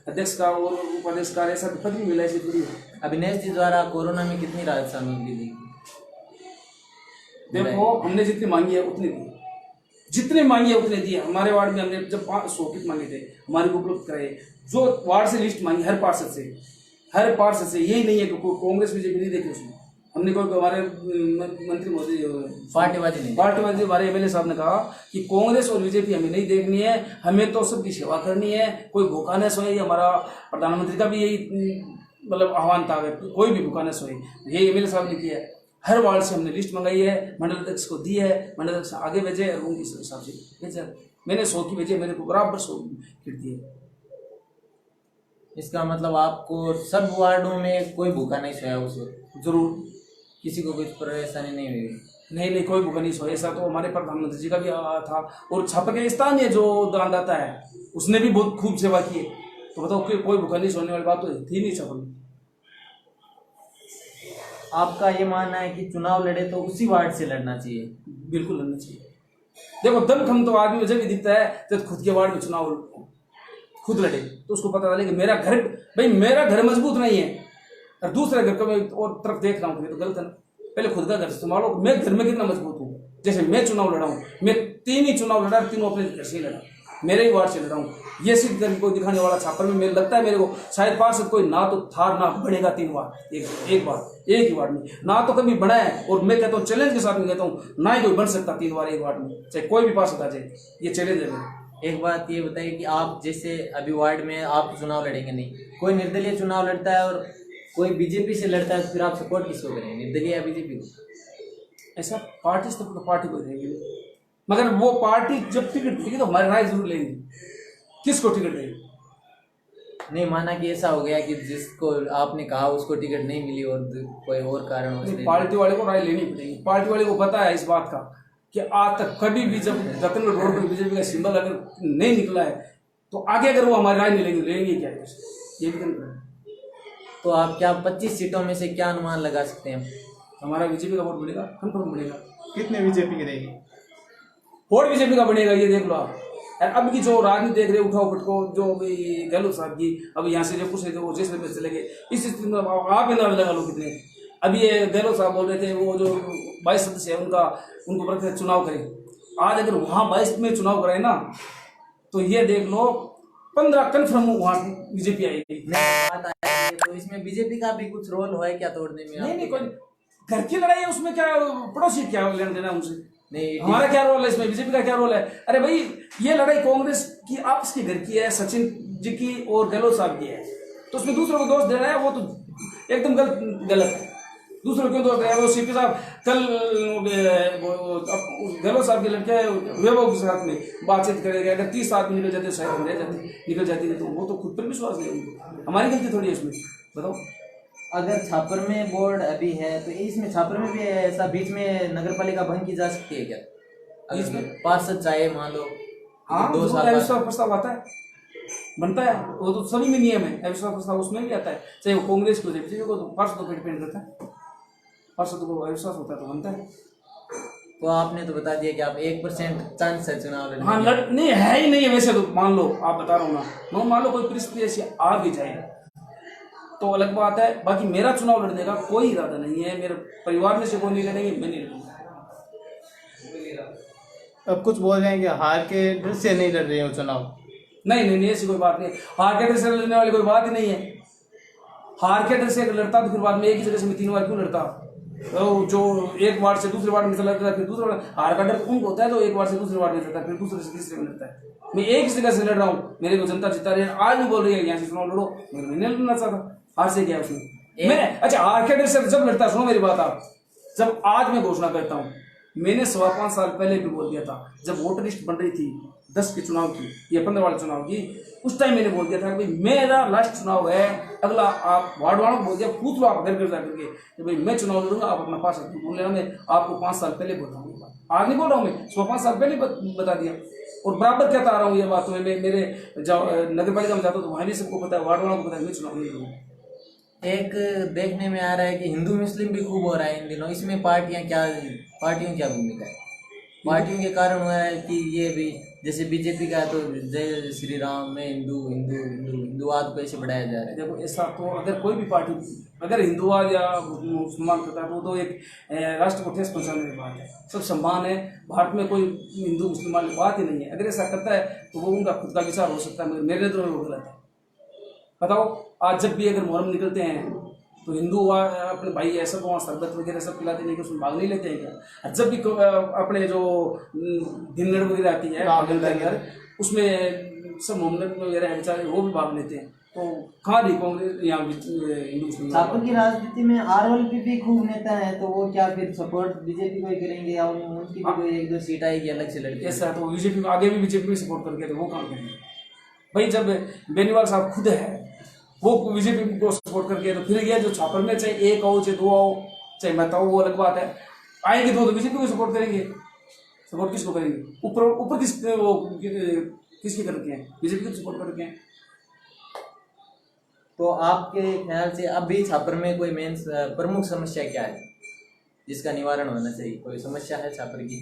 अध्यक्ष का और उपाध्यक्ष का, ऐसा पद भी मिला है पूरी। अभिनेश जी द्वारा कोरोना में कितनी राहत सामग्री दी? देखो हमने जितनी मांगी है उतनी दी, जितने मांगी है उतने दिए। हमारे वार्ड में हमने जब 100 किट मांगे थे, हमारे को उपलब्ध कराए। जो वार्ड से लिस्ट मांगी हर पार्षद से, यही नहीं है कि कांग्रेस बीजेपी नहीं देखी उसमें। हमने कोई, हमारे मंत्री महोदय पार्टीबाजी हमारे एमएलए साहब ने कहा कि कांग्रेस और बीजेपी हमें नहीं देखनी है, हमें तो सबकी सेवा करनी है, कोई भूखा न सोए। हमारा प्रधानमंत्री का भी यही मतलब आह्वान था, कोई भी भूखा न सोए, यही एमएलए साहब ने किया है। हर वार्ड से हमने लिस्ट मंगाई है, मंडल अध्यक्ष को दी है, मंडल अध्यक्ष आगे भेजे और उनके हिसाब से भेजा। मैंने 100 की भेजी, मेरे को बराबर 100 किट दिए। इसका मतलब आपको सब वार्डों में कोई भूखा नहीं सोया उस वक्त? जरूर, किसी को कुछ परेशानी नहीं हुई? नहीं, कोई भूखा नहीं सोया। ऐसा तो हमारे प्रधानमंत्री जी का भी था, और छापर के स्थानीय जो दानदाता है उसने भी बहुत खूब सेवा की है। तो बताओ कोई भूखा नहीं सोने वाली बात तो थी नहीं छापर में। आपका ये मानना है कि चुनाव लड़े तो उसी वार्ड से लड़ना चाहिए? बिल्कुल लड़ना चाहिए। देखो दमखम तो आदमी मुझे भी दिखता है जब खुद के वार्ड में चुनाव खुद लड़े तो उसको पता चले कि मेरा घर मजबूत नहीं है और दूसरे घर को मैं और तरफ देख रहा हूँ, तो गलत है ना। पहले खुद का घर संभालो, मैं घर में कितना मजबूत हूँ। जैसे मैं चुनाव लड़ा हूँ, मैं 3 ही चुनाव लड़ा, तीनों अपने घर से ही लड़ा, मेरे ही वार्ड से लड़ा हूँ। ये सिद्ध करके कोई दिखाने वाला छापर में मेरे लगता है मेरे को शायद पार्षद कोई ना तो था ना बढ़ेगा 3 बार एक ही वार्ड में, ना तो कभी बढ़ा है। और मैं कहता हूँ चैलेंज के साथ में कहता हूँ ना ही कोई बन सकता 3 बार एक वार्ड में, चाहे कोई भी पार्षद आ जाए। ये चैलेंज है मेरा। एक बात ये बताइए कि आप जैसे अभी वार्ड में आप चुनाव लड़ेंगे नहीं, कोई निर्दलीय चुनाव लड़ता है और कोई बीजेपी से लड़ता है, तो फिर आप सपोर्ट किसको करेंगे, निर्दलीय या बीजेपी को? ऐसा पार्टी से तो पार्टी को देंगे, मगर वो पार्टी जब टिकट देगी तो हमारी राय जरूर लेंगे किसको टिकट देगी। नहीं, माना कि ऐसा हो गया कि जिसको आपने कहा उसको टिकट नहीं मिली और कोई और कारण हो, पार्टी वाले को राय लेनी पड़ेगी। पार्टी वाले को पता है इस बात का कि आज तक कभी भी जब रतनगढ़ रोड पर बीजेपी का सिंबल अगर नहीं निकला है तो आगे अगर वो हमारी राय नहीं लेंगे क्या है, ये भी करना। तो आप क्या 25 सीटों में से क्या अनुमान लगा सकते हैं? हमारा बीजेपी का वोट बढ़ेगा, कंफर्म बढ़ेगा। कितने बीजेपी की रहेगी? वोट बीजेपी का बढ़ेगा, ये देख लो आप। अब की जो राजनीति देख रहे उठाओ पटको, जो गहलोत साहब की अब यहाँ से जयपुर से जो जैसलमेर चले गए, इस स्थिति में आप अंदाजा लगा लो कितने। अभी ये गहलोत साहब बोल रहे थे वो जो 22 सदस्य है उनको पर चुनाव करें। आज अगर वहाँ 22 में चुनाव कराए ना तो ये देख लो 15 कन्फर्म वहाँ बीजेपी आएगी। बात है तो इसमें बीजेपी का भी कुछ रोल है क्या तोड़ने में? नहीं, कोई घर की लड़ाई है उसमें, क्या पड़ोसी क्या लेना देना उनसे? नहीं, हमारा क्या रोल है इसमें, बीजेपी का क्या रोल है? अरे भाई ये लड़ाई कांग्रेस की आपस के घर की है, सचिन जी की और गहलोत साहब की है, तो उसमें दूसरों को दोष दे रहा है वो तो एकदम गलत है। दूसरों क्यों दोष दे रहा है? वो सीपी साहब कल गहलोत साहब के लड़के वैभव के साथ में बातचीत करेगा, अगर 30 आदमी निकल जाते शायद रह जाते निकल जाती है, तो वो तो खुद पर विश्वास नहीं उनको, हमारी गलती थोड़ी है इसमें, बताओ। अगर छापर में बोर्ड अभी है तो इसमें छापर में भी ऐसा बीच में नगरपालिका भंग की जा सकती है क्या? अगर इसमें पार्षद चाहे मान लो हाँ 2 साल अविश्वास प्रस्ताव आता है, बनता है, वो तो सभी में नियम है, अविश्वास प्रस्ताव उसमें भी आता है, चाहे वो कांग्रेस को बीजेपी को, तो पार्षदों पर डिपेंड करता है, पार्षदों को अविश्वास होता है तो बनता है। तो आपने तो बता दिया कि आप 1% चांस है चुनाव लड़ने हाँ नहीं है ही नहीं है वैसे, तो मान लो आप बता रहा हूँ ना, मान लो कोई परिस्थिति ऐसी आ भी जाए तो अलग बात है, बाकी मेरा चुनाव लड़ने का कोई इरादा नहीं है, मेरे परिवार में से कोई नहीं लड़ेंगे, मैं नहीं लड़ूंगा। अब कुछ बोल रहे हैं कि हार के डर से नहीं लड़ रहे हो चुनाव। नहीं ऐसी कोई बात नहीं, हार के डर से लड़ने वाली कोई बात ही नहीं है। हार के डर से अगर लड़ता तो फिर बाद में एक ही जगह से मैं 3 बार क्यों लड़ता? तो जो एक वार्ड से दूसरे वार्ड में चला जाता है, फिर दूसरा वार्ड, हार का डर उनको होता है तो एक वार्ड से दूसरे वार्ड में जाता है, फिर दूसरे से तीसरे में लड़ता है। मैं एक ही जगह से लड़ रहा हूँ, मेरे को जनता जिता रही है, आज भी बोल रही है यहाँ से चुनाव लड़ो, मैं नहीं लड़ना चाहता। हार से क्या उसमें मैं, अच्छा हार के डर से जब लड़ता, सुनो मेरी बात आप, जब आज मैं घोषणा करता हूँ, मैंने 5.25 साल पहले भी बोल दिया था, जब वोटर लिस्ट बन रही थी 10 के चुनाव की या 15 वाले चुनाव की, उस टाइम मैंने बोल दिया था कि भाई मेरा लास्ट चुनाव है, अगला आप वार्ड वालों को बोल दिया, पूछ लो आप घर घर जाकर के कि भाई मैं चुनाव लड़ूंगा, आप अपना पास बोल लेना, मैं आपको 5 साल पहले बोल रहा हूँ, आज नहीं बोल रहा हूँ, मैं 5 साल पहले बता दिया और बराबर कहता आ रहा हूँ ये बात। मैं मेरे नगर पालिका में जाता हूँ तो वहाँ भी सबको पता है, वार्ड वालों को पता है मैं चुनाव नहीं लड़ूंगा। एक देखने में आ रहा है कि हिंदू मुस्लिम भी खूब हो रहा है इन दिनों, इसमें पार्टियों की क्या भूमिका है? पार्टियों के कारण हुआ है कि ये भी जैसे बीजेपी का है तो जय श्री राम में हिंदुवाद को ऐसे बढ़ाया जा रहा है। देखो ऐसा तो अगर कोई भी पार्टी अगर हिंदुवाद या मुसलमान करता है तो एक राष्ट्र को ठेस पहुंचाने की बात है, सब समान है, भारत में कोई हिंदू मुसलमान की बात ही नहीं है। अगर ऐसा करता है तो वो उनका खुद का विचार हो सकता है, मगर मेरे नजर में वो गलत है। बताओ आज जब भी अगर मुहर्रम निकलते हैं तो हिंदू अपने भाई ऐसा को वहाँ शरबत वगैरह सब पिलाते नहीं कि उसमें भाग नहीं लेते हैं क्या? जब भी अपने जो दिनगढ़ वगैरह आती है उसमें सब मोहम्मद वगैरह बेचारे वो भी भाग लेते हैं, तो कहाँ रही कांग्रेस यहाँ हिंदू? छापर की राजनीति में आरएलपी भी खूब नेता है, तो वो क्या फिर सपोर्ट बीजेपी को ही करेंगे या उनकी भी कोई 1-2 सीट आएगी अलग से लड़के? ऐसा तो बीजेपी को आगे भी बीजेपी में सपोर्ट करके तो वो काम करेंगे भाई। जब बेनीवाल साहब खुद है वो बीजेपी को सपोर्ट करके, तो फिर ये जो छापर में चाहे 1 आओ चाहे 2 आओ चाहे मैं तो वो अलग बात है, आएंगे तो बीजेपी को सपोर्ट करेंगे। सपोर्ट किसको करेंगे? ऊपर किसकी कर रखे हैं? बीजेपी को सपोर्ट कर रखे हैं। तो आपके ख्याल से अभी छापर में कोई मेन प्रमुख समस्या क्या है जिसका निवारण होना चाहिए? कोई समस्या है छापर की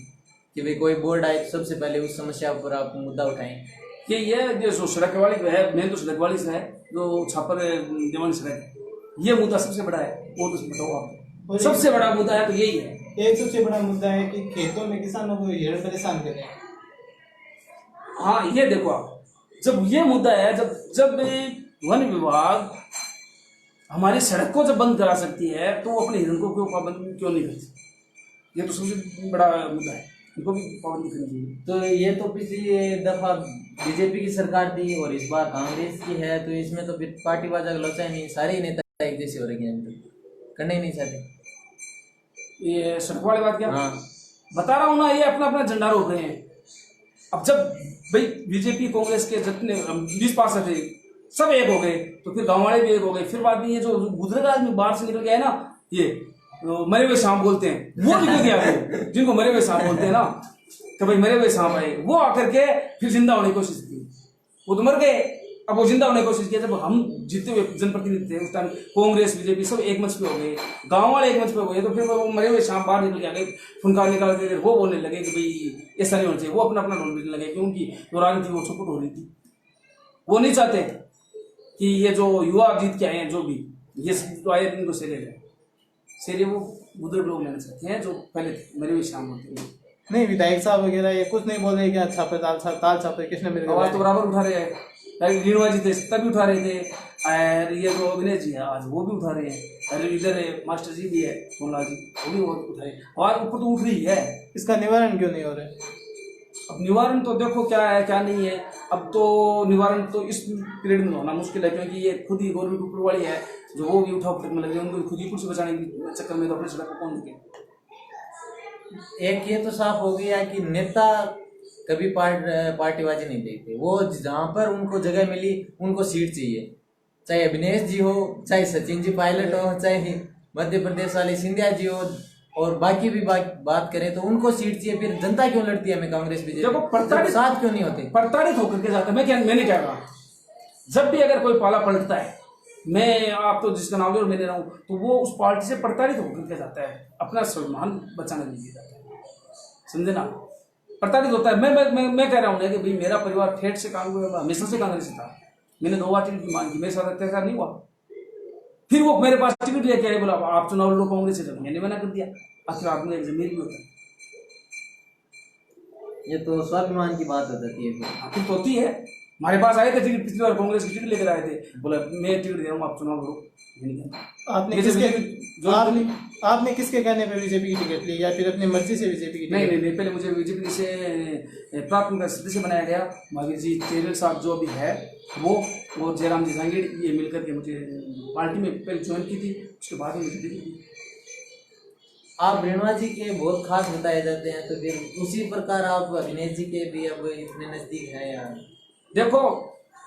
कि भाई कोई बोर्ड आए तो सबसे पहले उस समस्या पर आप मुद्दा उठाएं? ये जो सड़क वाली है, मेन तो सड़क वाली से है, जो छापर दीवानी सड़क है, ये मुद्दा सबसे बड़ा है। वो तो बताओ आपको सबसे बड़ा मुद्दा है तो यही है। एक सबसे बड़ा मुद्दा है कि खेतों में किसानों को हिरण परेशान कर रहे हैं। हाँ ये देखो आप, जब ये मुद्दा है, जब वन विभाग हमारी सड़क को जब बंद करा सकती है तो वो अपने हिरण को क्यों पाबंद क्यों नहीं करती? ये तो सबसे बड़ा मुद्दा है। उनको भी पाबंदी करनी चाहिए। तो ये तो पिछली दफा बीजेपी की सरकार थी और इस बार कांग्रेस की है, तो इसमें तो फिर पार्टीबाज लोचा ही नहीं, सारे ही नेता एक जैसे हो रहे हैं, तो करना ही नहीं चाहते। ये सड़क वाली बात क्या हाँ, बता रहा हूँ ना, ये अपना अपना झंडा रोक रहे हैं। अब जब भाई बीजेपी कांग्रेस के जितने 20 पार्षद थे सब एक हो गए, तो फिर गाँव वाले भी एक हो गए, फिर बाद में ये जो गुजरेगा आदमी बाहर से निकल गया है ना, ये मरे हुए सांप बोलते हैं, वो निकल गया फिर, जिनको मरे हुए सांप बोलते हैं ना, तो भाई मरे हुए सांप आए, वो आकर के फिर जिंदा होने की कोशिश की, वो तो मर गए, अब वो जिंदा होने की कोशिश किया। जब हम जीते हुए जनप्रतिनिधि थे उस टाइम कांग्रेस बीजेपी सब एक मंच पे हो गए, गांव वाले एक मंच पे हो गए, तो फिर वो मरे हुए सांप बाहर निकल के आ गए, फुनकार निकाल के वो बोलने लगे कि भाई ऐसा नहीं होना चाहिए, वो अपना अपना रोल मिलने लगे, क्योंकि जो राजनीति वो सपोर्ट हो रही थी, वो नहीं चाहते कि ये जो युवा जीत के आए हैं, जो भी ये जो आए इनको सेरे गए सेरे, वो बुजुर्ग लोग लेना चाहते हैं जो पहले मरे हुए शाम होते हैं। नहीं, विधायक साहब वगैरह ये कुछ नहीं बोल रहे कि अच्छा पे ताल छापे किसने मिल आवाज तो बराबर उठा रहे हैं, रीणुआ जी थे तभी उठा रहे थे, और ये जो अभिनय जी है आज वो भी उठा रहे हैं, अरे इधर है मास्टर जी भी है सोमला जी, वो भी उठा रहे हैं, आवाज ऊपर तो उठ रही है। इसका निवारण क्यों नहीं हो रहा है? अब निवारण तो देखो क्या है क्या नहीं है, अब तो निवारण तो इस पीरियड में होना मुश्किल है, क्योंकि ये खुद ही गवर्नमेंट ऊपर वाली है, जो वो भी उठाव पटक में लगे, उनको खुद ही कुर्सी बचाने के चक्कर में तो अपने सड़क को कौन देखे। एक ये तो साफ हो गया कि नेता कभी पार्टीबाजी नहीं देखते, वो जहाँ पर उनको जगह मिली उनको सीट चाहिए, चाहे अभिनेश जी हो, चाहे सचिन जी पायलट हो, चाहे मध्य प्रदेश वाले सिंधिया जी हो, और बाकी भी बात करें तो उनको सीट चाहिए। फिर जनता क्यों लड़ती है हमें कांग्रेस बीजेपी, साथ क्यों नहीं होते? प्रताड़ित होकर के जाता है। मैं नहीं कह रहा, जब भी अगर कोई पाला पलटता है, मैं आप तो जिसका नाम ले और मैं ले रहा हूँ, तो वो उस पार्टी से प्रताड़ित होकर के जाता है, अपना सम्मान बचाने के लिए जाता है, समझे ना, प्रताड़ित होता है। मैं कह रहा हूँ ना कि भाई मेरा परिवार ठेठ से कांग्रेस, हमेशा से कांग्रेस था, मैंने 2 बार टिकट की मांग की, मेरे साथ अत्याचार नहीं हुआ, फिर वो मेरे पास टिकट लेके आए, बोला आप चुनाव लड़ो कांग्रेस से, मैंने मना कर दिया। आखिर आदमी एक जमीर भी होता है, ये तो स्वाभिमान की बात हो जाती है। आखिर तो होती है। हमारे पास आए थे टिकट, पिछली बार कांग्रेस की टिकट लेकर आए थे, बोला मैं टिकट दे रहा हूँ आप चुनाव लड़ो, आपने किसके कहने पे बीजेपी की टिकट ली या फिर अपनी मर्जी से बीजेपी की? नहीं, पहले मुझे बीजेपी से प्राथमिक सदस्य बनाया गया, महावीर जी चेरियल साहब जो अभी है वो, और जयराम जी सांगेड़, ये मिलकर के मुझे पार्टी में पहले ज्वाइन की थी, उसके बाद में मुझे टिकट दी। आप रीणुआ जी के बहुत खास बताए जाते हैं, तो फिर उसी प्रकार आप अभिनेश जी के भी अब इतने नजदीक हैं यार। देखो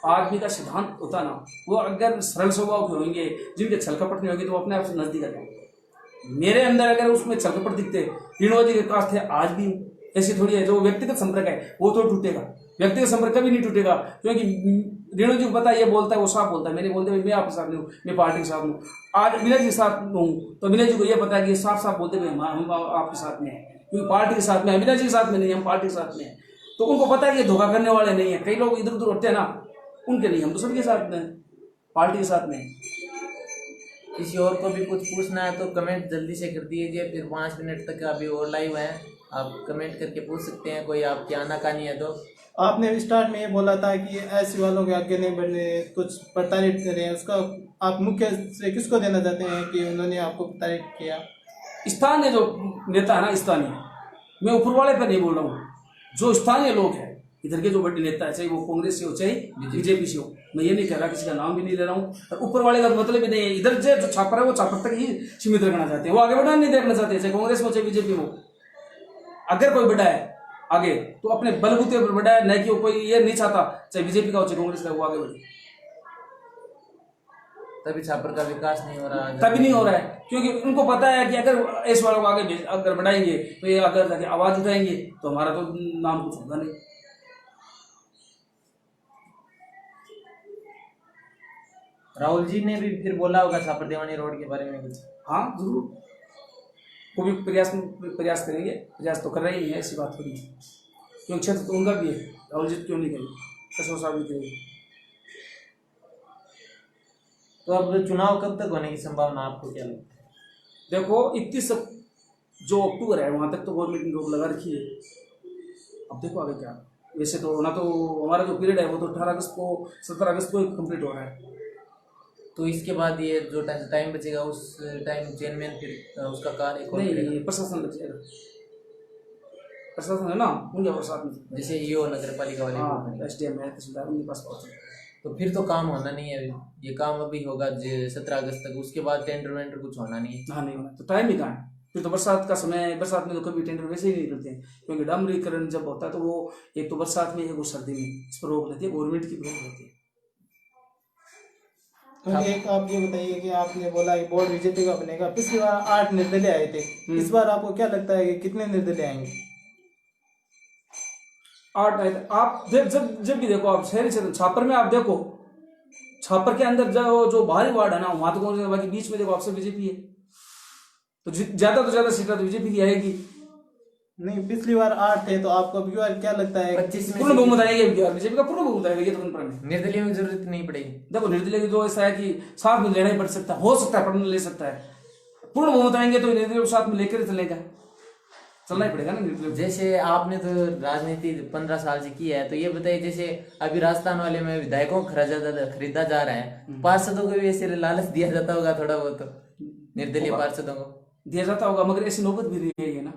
आदमी का सिद्धांत होता ना, वो अगर सरल स्वभाव के होंगे, जिनके छल कपट नहीं होगी, तो वो अपने आप से नजदीक आ जाएंगे। मेरे अंदर अगर उसमें छल कपट दिखते, रीणुआ जी के पास थे, आज भी ऐसी थोड़ी है। जो व्यक्तिगत संपर्क है वो तो टूटेगा, व्यक्तिगत संपर्क कभी नहीं टूटेगा, क्योंकि रीणुआ जी को पता है, ये बोलता है वो साफ बोलता है, मैंने बोलते मैं आपके साथ नहीं हूँ, मैं पार्टी के साथ हूँ। आज विनय जी के साथ हूँ तो विनय जी को ये पता है कि ये साफ साफ बोलते हुए हम आपके साथ में है, क्योंकि पार्टी के साथ में है, विनय जी के साथ में नहीं, हम पार्टी के साथ में है, तो उनको पता है कि धोखा करने वाले नहीं है। कई लोग इधर उधर उठते हैं ना, उनके नहीं, हम तो सबके साथ में, पार्टी के साथ में। किसी और को भी कुछ पूछना है तो कमेंट जल्दी से कर दीजिए, फिर 5 मिनट तक अभी और लाइव है, आप कमेंट करके पूछ सकते हैं, कोई आपकी आनाकानी है तो। आपने स्टार्ट में ये बोला था कि ऐसे वालों के आगे नहीं बढ़ रहे, कुछ प्रताड़ित कर रहे हैं, उसका आप मुख्य से किसको देना चाहते हैं कि उन्होंने आपको प्रताड़ित किया? स्थानीय जो नेता है ना, स्थानीय, मैं ऊपर वाले पर नहीं बोल रहा हूँ, जो स्थानीय लोग हैं इधर के जो बड़े नेता है, चाहे वो कांग्रेस से हो चाहे बीजेपी से हो, मैं ये नहीं कह रहा, किसी का नाम भी नहीं ले रहा हूँ, और ऊपर वाले का मतलब भी नहीं है। इधर जो छापर है वो छापर तक ही सीमित रखना चाहते हैं, वो आगे बढ़ना नहीं देखना चाहते, चाहे कांग्रेस हो चाहे बीजेपी हो। अगर कोई बड़ा है आगे तो अपने बलबूते पर बड़ा है, न कि कोई ये नहीं चाहता चाहे बीजेपी का हो चाहे कांग्रेस का, वो आगे बढ़े, तभी छापर का विकास नहीं हो रहा, तभी नहीं हो रहा है, क्योंकि उनको पता है कि अगर इस वालों को आगे अगर बढ़ाएंगे तो ये अगर जाके आवाज उठाएंगे तो हमारा तो नाम कुछ होगा नहीं। राहुल जी ने भी फिर बोला होगा छापर देवानी रोड के बारे में कुछ? हाँ जरूर, वो भी प्रयास करेंगे, प्रयास तो कर रहे ही है, ऐसी बात थोड़ी, क्योंकि क्षेत्र तो उनका भी है, राहुल जी क्यों नहीं करेंगे, कसो साहब भी करेंगे। तो अब चुनाव कब तक होने की संभावना आपको क्या लगता है? देखो 31 जो अक्टूबर है वहां तक तो गवर्नमेंट ने रोक लगा रखी है, अब देखो आगे क्या। वैसे तो ना, तो हमारा जो पीरियड है वो तो 18 अगस्त को 17 अगस्त को कंप्लीट हो रहा है, तो इसके बाद ये जो टाइम बचेगा उस टाइम चेयरमैन फिर उसका कार्य नहीं प्रशासन लग जाएगा, प्रशासन है ना, उनके बरसात में जैसे ईओ नगर पालिका वाले हाँ को। SDM है, तहसीलदार, उनके पास पहुंचे। तो फिर तो काम होना नहीं है, ये काम अभी होगा 17 अगस्त तक, उसके बाद टेंडर वेंडर कुछ होना नहीं है। हाँ नहीं होना, तो टाइम ही कहाँ है फिर तो बरसात का समय है, बरसात में तो कभी टेंडर वैसे ही नहीं निकलते हैं, क्योंकि डामरीकरण जब होता है तो वो एक तो बरसात में, एक वो सर्दी में, इस पर रोक लेती है गवर्नमेंट की, रोक लेती है। तो एक आप ये बताइए कि आपने बोला कि बोर्ड बीजेपी का बनेगा, पिछली बार 8 निर्दलीय आए थे, इस बार आपको क्या लगता है कि कितने निर्दलीय आएंगे? 8 आए थे आप जब भी देखो, आप शहरी क्षेत्र छापर में आप देखो, छापर के अंदर जो बाहरी वार्ड है ना, वहां तो कांग्रेस, बाकी बीच में देखो आपसे बीजेपी है, तो ज्यादा सीटें तो बीजेपी की आएगी। नहीं, पिछली बार 8 थे, तो आपको अगली बार क्या लगता है? 25 में पूर्ण बहुमत आएगी बीजेपी का, पूर्ण बहुमत आएगा, ये तो कंफर्म है। निर्दलीय में जरूरत नहीं पड़ेगी। देखो निर्दलीय की तो ऐसा है कि साथ में लेना ही पड़ सकता है, हो सकता है पढ़ने ले सकता है, पूर्ण बहुमत आएंगे तो निर्दलीय को साथ में लेकर चलेगा, चलना ही पड़ेगा ना निर्दलीय। जैसे आपने तो राजनीति 15 साल से की है, तो ये बताइए, जैसे अभी राजस्थान वाले में विधायकों को खरीदा जा रहा है, पार्षदों को भी ऐसे लालच दिया जाता होगा थोड़ा बहुत, निर्दलीय पार्षदों को दिया जाता होगा, मगर ऐसी नौबत भी नहीं है ना,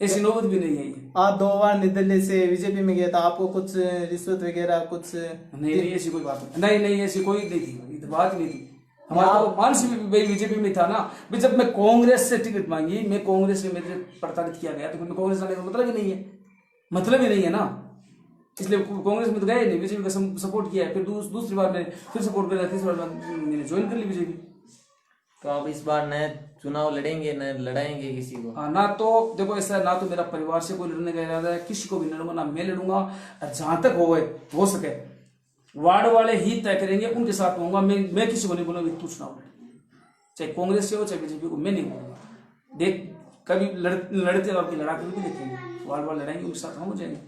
ऐसी नौबत भी नहीं है। आप 2 बार निर्दलीय से बीजेपी में गया था, आपको कुछ रिश्वत वगैरह कुछ? नहीं ऐसी कोई बात नहीं, ऐसी कोई नहीं थी, बात नहीं थी। हमारा तो मानसी भी बीजेपी में था ना, भी जब मैं कांग्रेस से टिकट मांगी, मैं कांग्रेस से मेरे प्रताड़ित किया गया, तो फिर कांग्रेस आने का मतलब ही नहीं है, मतलब ही नहीं है ना, इसलिए कांग्रेस में तो गए नहीं, बीजेपी का सपोर्ट किया है। फिर दूसरी बार मैंने फिर सपोर्ट किया, तीसरी बार मैंने ज्वाइन कर ली बीजेपी। तो आप इस बार नए चुनाव लड़ेंगे, न लड़ाएंगे किसी को? हाँ, ना तो देखो ऐसा है, ना तो मेरा परिवार से कोई लड़ने का इरादा है, किसी को भी लड़ूंगा ना मैं लड़ूंगा, और जहां तक हो सके वार्ड वाले ही तय करेंगे, उनके साथ होऊंगा, मैं किसी को नहीं बोलूंगा तू चुनाव लड़, चाहे कांग्रेस से हो चाहे बीजेपी को, मैं नहीं बोलूंगा। देख कभी लड़ते तो आपकी लड़ा कर भी देखेंगे, वार्ड वाले लड़ाएंगे, उनके साथ हम हो जाएंगे।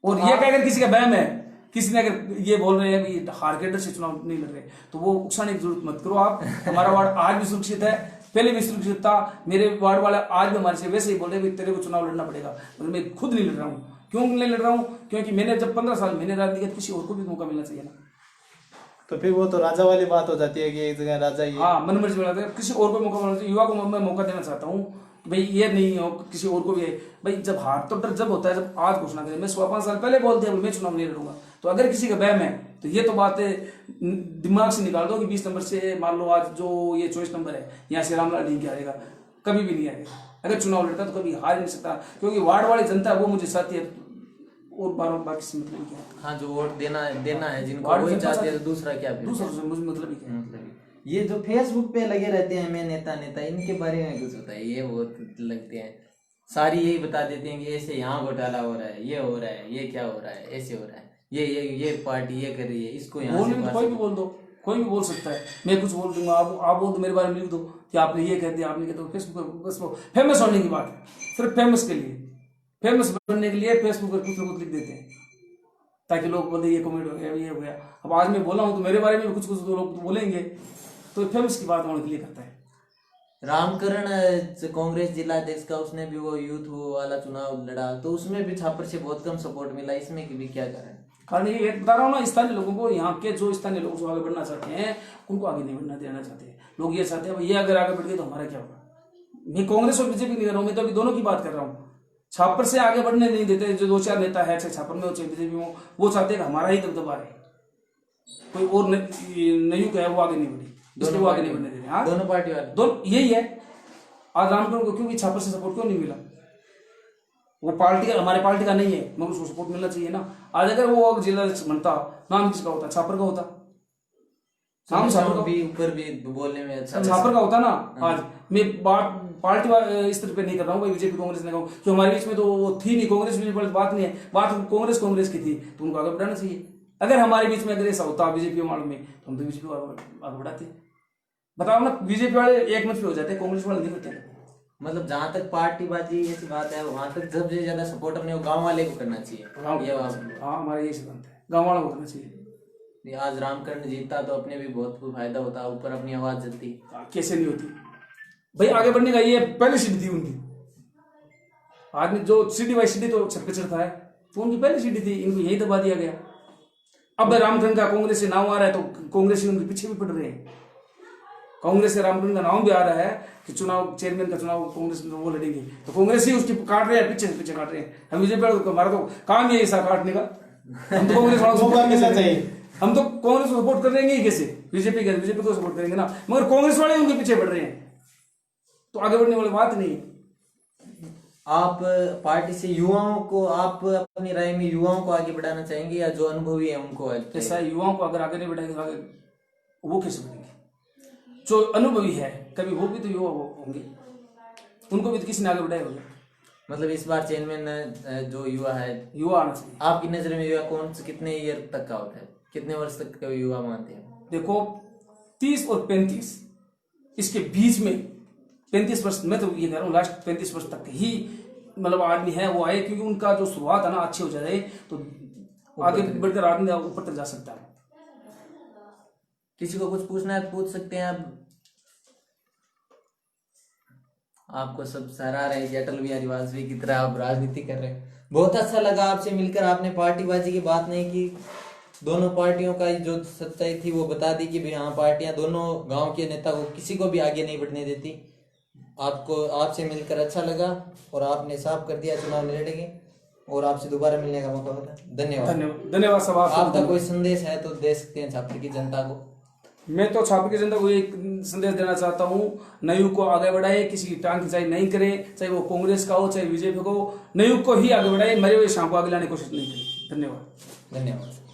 और ये अगर किसी का बहम है, किसी ने अगर ये बोल रहे हैं कि हार के डर से चुनाव नहीं लड़ रहे, तो वो उकसाने की जरूरत मत करो आप। हमारा वार्ड आज भी सुरक्षित है, पहले भी सुरक्षित था, मेरे वार्ड वाले आज भी हमारे से वैसे ही बोल रहे हैं तेरे को चुनाव लड़ना पड़ेगा, मगर मैं खुद नहीं लड़ रहा हूँ। क्यों नहीं लड़ रहा हूँ? क्योंकि मैंने जब 15 साल मैंने राजनीति किया, किसी और को भी मौका मिलना चाहिए ना। तो फिर वो तो राजा वाली बात हो जाती है कि एक जगह राजा ही, हाँ, मन मर्जी बनाते हैं, किसी और को मौका मिलना चाहिए। युवा को मैं मौका देना चाहता हूँ, भाई ये नहीं हो, किसी और को भी है भाई। जब हार तो डर जब होता है जब आज घोषणा करें, मैं 5 साल पहले बोल दिया मैं चुनाव नहीं लड़ूंगा, तो अगर किसी का बहम है तो ये तो बात दिमाग से निकाल दो कि 20 नंबर से मान लो आज जो ये 24 नंबर है, यहाँ से रामलाल नहीं आएगा, कभी भी नहीं आएगा। अगर चुनाव लड़ता तो कभी हार नहीं सकता, क्योंकि वार्ड वाली जनता है वो मुझे साथी है, और बाकी से मतलब क्या है। हाँ, जो वोट देना है जिनको, वही चाहते हैं, तो दूसरा क्या? दूसरा मुझे मतलब क्या है। ये जो फेसबुक पे लगे रहते हैं मैं नेता इनके बारे में कुछ होता है? ये बहुत लगते हैं, सारी यही बता देते हैं कि ऐसे यहाँ घोटाला हो रहा है, ये हो रहा है, ये क्या हो रहा है, ऐसे हो रहा है, ये पार्टी ये कर रही है, इसको यहाँ से कोई भी बोल दो, कोई भी बोल सकता है। मैं कुछ बोल दूंगा, आप बोल दो, मेरे बारे में लिख दो कि आपने ये कह दिया, आपने कह दो। फेसबुक पर बस वो फेमस होने की बात है, सिर्फ फेमस के लिए, फेमस बनने के लिए फेसबुक पर कुछ ना कुछ लिख देते हैं ताकि लोग बोले ये कमेंट हो गया, ये हो गया। अब आज मैं बोला हूँ तो मेरे बारे में कुछ तो लोग बोलेंगे, तो फेमस की बात होने के लिए करता है। रामकरण कांग्रेस जिला अध्यक्ष का, उसने भी वो यूथ वाला चुनाव लड़ा, तो उसमें भी छापर से बहुत कम सपोर्ट मिला, इसमें भी क्या कारण ये बता रहा हूँ ना, स्थानीय लोगों को, यहाँ के जो स्थानीय लोग जो आगे बढ़ना चाहते हैं उनको आगे नहीं बढ़ना देना चाहते हैं। लोग ये चाहते हैं ये अगर आगे बढ़ गए तो हमारा क्या होगा। मैं कांग्रेस और बीजेपी नहीं कर रहा हूँ, मैं तो अभी दोनों की बात कर रहा हूँ। छापर से आगे बढ़ने नहीं देते, जो 2-4 नेता है चाहे छापर में हो चाहे बीजेपी में, वो चाहते हैं कि हमारा ही दबदबा है, कोई और नयुग है वो आगे नहीं बढ़ी, इसलिए वो आगे नहीं बढ़ने देते। हाँ, दोनों पार्टी वाले दोनों यही है। आज रामकरण को क्योंकि छापर से सपोर्ट क्यों नहीं मिला? वो पार्टी का, हमारे पार्टी का नहीं है, मगर उसको सपोर्ट मिलना चाहिए ना। आज अगर वो जिला बनता, नाम किसका होता? छापर का होता, नाम छापर का भी ऊपर भी बोलने में अच्छा छापर का होता ना। आज मैं बात पार्टी स्तर पे नहीं कर रहा हूँ भाई, बीजेपी कांग्रेस ने कहूँ, क्योंकि हमारे बीच में तो वो थी नहीं, कांग्रेस बीजेपी बात नहीं है, बात कांग्रेस की थी, तो उनको आगे बढ़ाना चाहिए। अगर हमारे बीच में अगर ऐसा होता बीजेपी मालूम में, तो हम तो बीजेपी को आगे बढ़ाते। बताओ ना, बीजेपी वाले एक मंच पे हो जाते, कांग्रेस वाले नहीं होते। मतलब जहाँ तक पार्टी बाजी ऐसी बात है, वहां तक सबसे ज्यादा सपोर्ट अपने गांव वाले को करना चाहिए। हाँ, हमारा यही सिद्धांत है, गाँव वालों को करना चाहिए। आज रामकरण जीतता तो अपने भी बहुत फायदा होता, ऊपर अपनी आवाज जलती। कैसे नहीं होती भाई, आगे बढ़ने का ये पहली सीढ़ी थी उनकी। आदमी जो सीढ़ी बाई सीढ़ी तो छत पे चढ़ता है, तो उनकी पहली सीढ़ी थी, इनको यही दबा दिया गया। अब रामकरण का कांग्रेस से नाम आ रहा है तो कांग्रेस उनके पीछे भी पड़ रहे हैं। कांग्रेस के रामपुर का नाम भी आ रहा है कि चुनाव चेयरमैन का चुनाव कांग्रेस में वो लड़ेंगे, तो कांग्रेस ही उसकी काट रहे हैं, पीछे से पीछे काट रहे हैं। हम बीजेपी हमारा तो काम ही है ऐसा काटने का। हम तो कांग्रेस वालों मौका मिलना चाहिए। हम तो कांग्रेस को सपोर्ट कर रहेंगे ही कैसे, बीजेपी को सपोर्ट करेंगे ना, मगर कांग्रेस वाले उनके पीछे बढ़ रहे हैं, तो आगे बढ़ने वाली बात नहीं है। आप पार्टी से युवाओं को, आप अपनी राय में युवाओं को आगे बढ़ाना चाहेंगे या जो अनुभवी है उनको? ऐसा युवाओं को अगर आगे नहीं बढ़ाएंगे तो आगे वो कैसे बढ़ेंगे? जो अनुभवी है कभी वो भी तो युवा होंगे, उनको भी तो किसी ने आगे बढ़ाया होगा। मतलब इस बार चेयरमैन जो युवा है, युवा आना चाहिए। आपकी नजर में युवा कौन से कितने ईयर तक का होता है, कितने वर्ष तक का युवा मानते हैं? देखो 30 और 35 इसके बीच में, 35 वर्ष मैं तो ये कह रहा हूँ लास्ट 35 वर्ष तक ही मतलब आदमी है वो आए, क्योंकि उनका जो शुरुआत है ना अच्छी हो जाए तो आगे बढ़कर आदमी ऊपर तक जा सकता है। किसी को कुछ पूछना है पूछ सकते हैं आप। आपको सब सराह रहे कि अटल बिहारी वाजपेयी की तरह आप राजनीति कर रहे हैं। बहुत अच्छा लगा आपसे मिलकर। आपने पार्टीबाजी की बात नहीं की, दोनों पार्टियों का जो सच्चाई थी वो बता दी कि भाई हाँ पार्टियां दोनों गांव के नेता को किसी को भी आगे नहीं बढ़ने देती। आपसे मिलकर अच्छा लगा और आपने साफ कर दिया चुनाव लड़ेंगे और आपसे दोबारा मिलने का मौका होगा। धन्यवाद। धन्यवाद सब आपका कोई संदेश है तो दे सकते हैं छात्र की जनता को। मैं तो छात्र की जनता को एक संदेश देना चाहता हूँ, नयुग को आगे बढ़ाए, किसी की टांग खिंचाई नहीं करे, चाहे वो कांग्रेस का हो चाहे बीजेपी को, नयुग को ही आगे बढ़ाए, मरे हुए शाम को आगे लाने की कोशिश नहीं करे। धन्यवाद। धन्यवाद।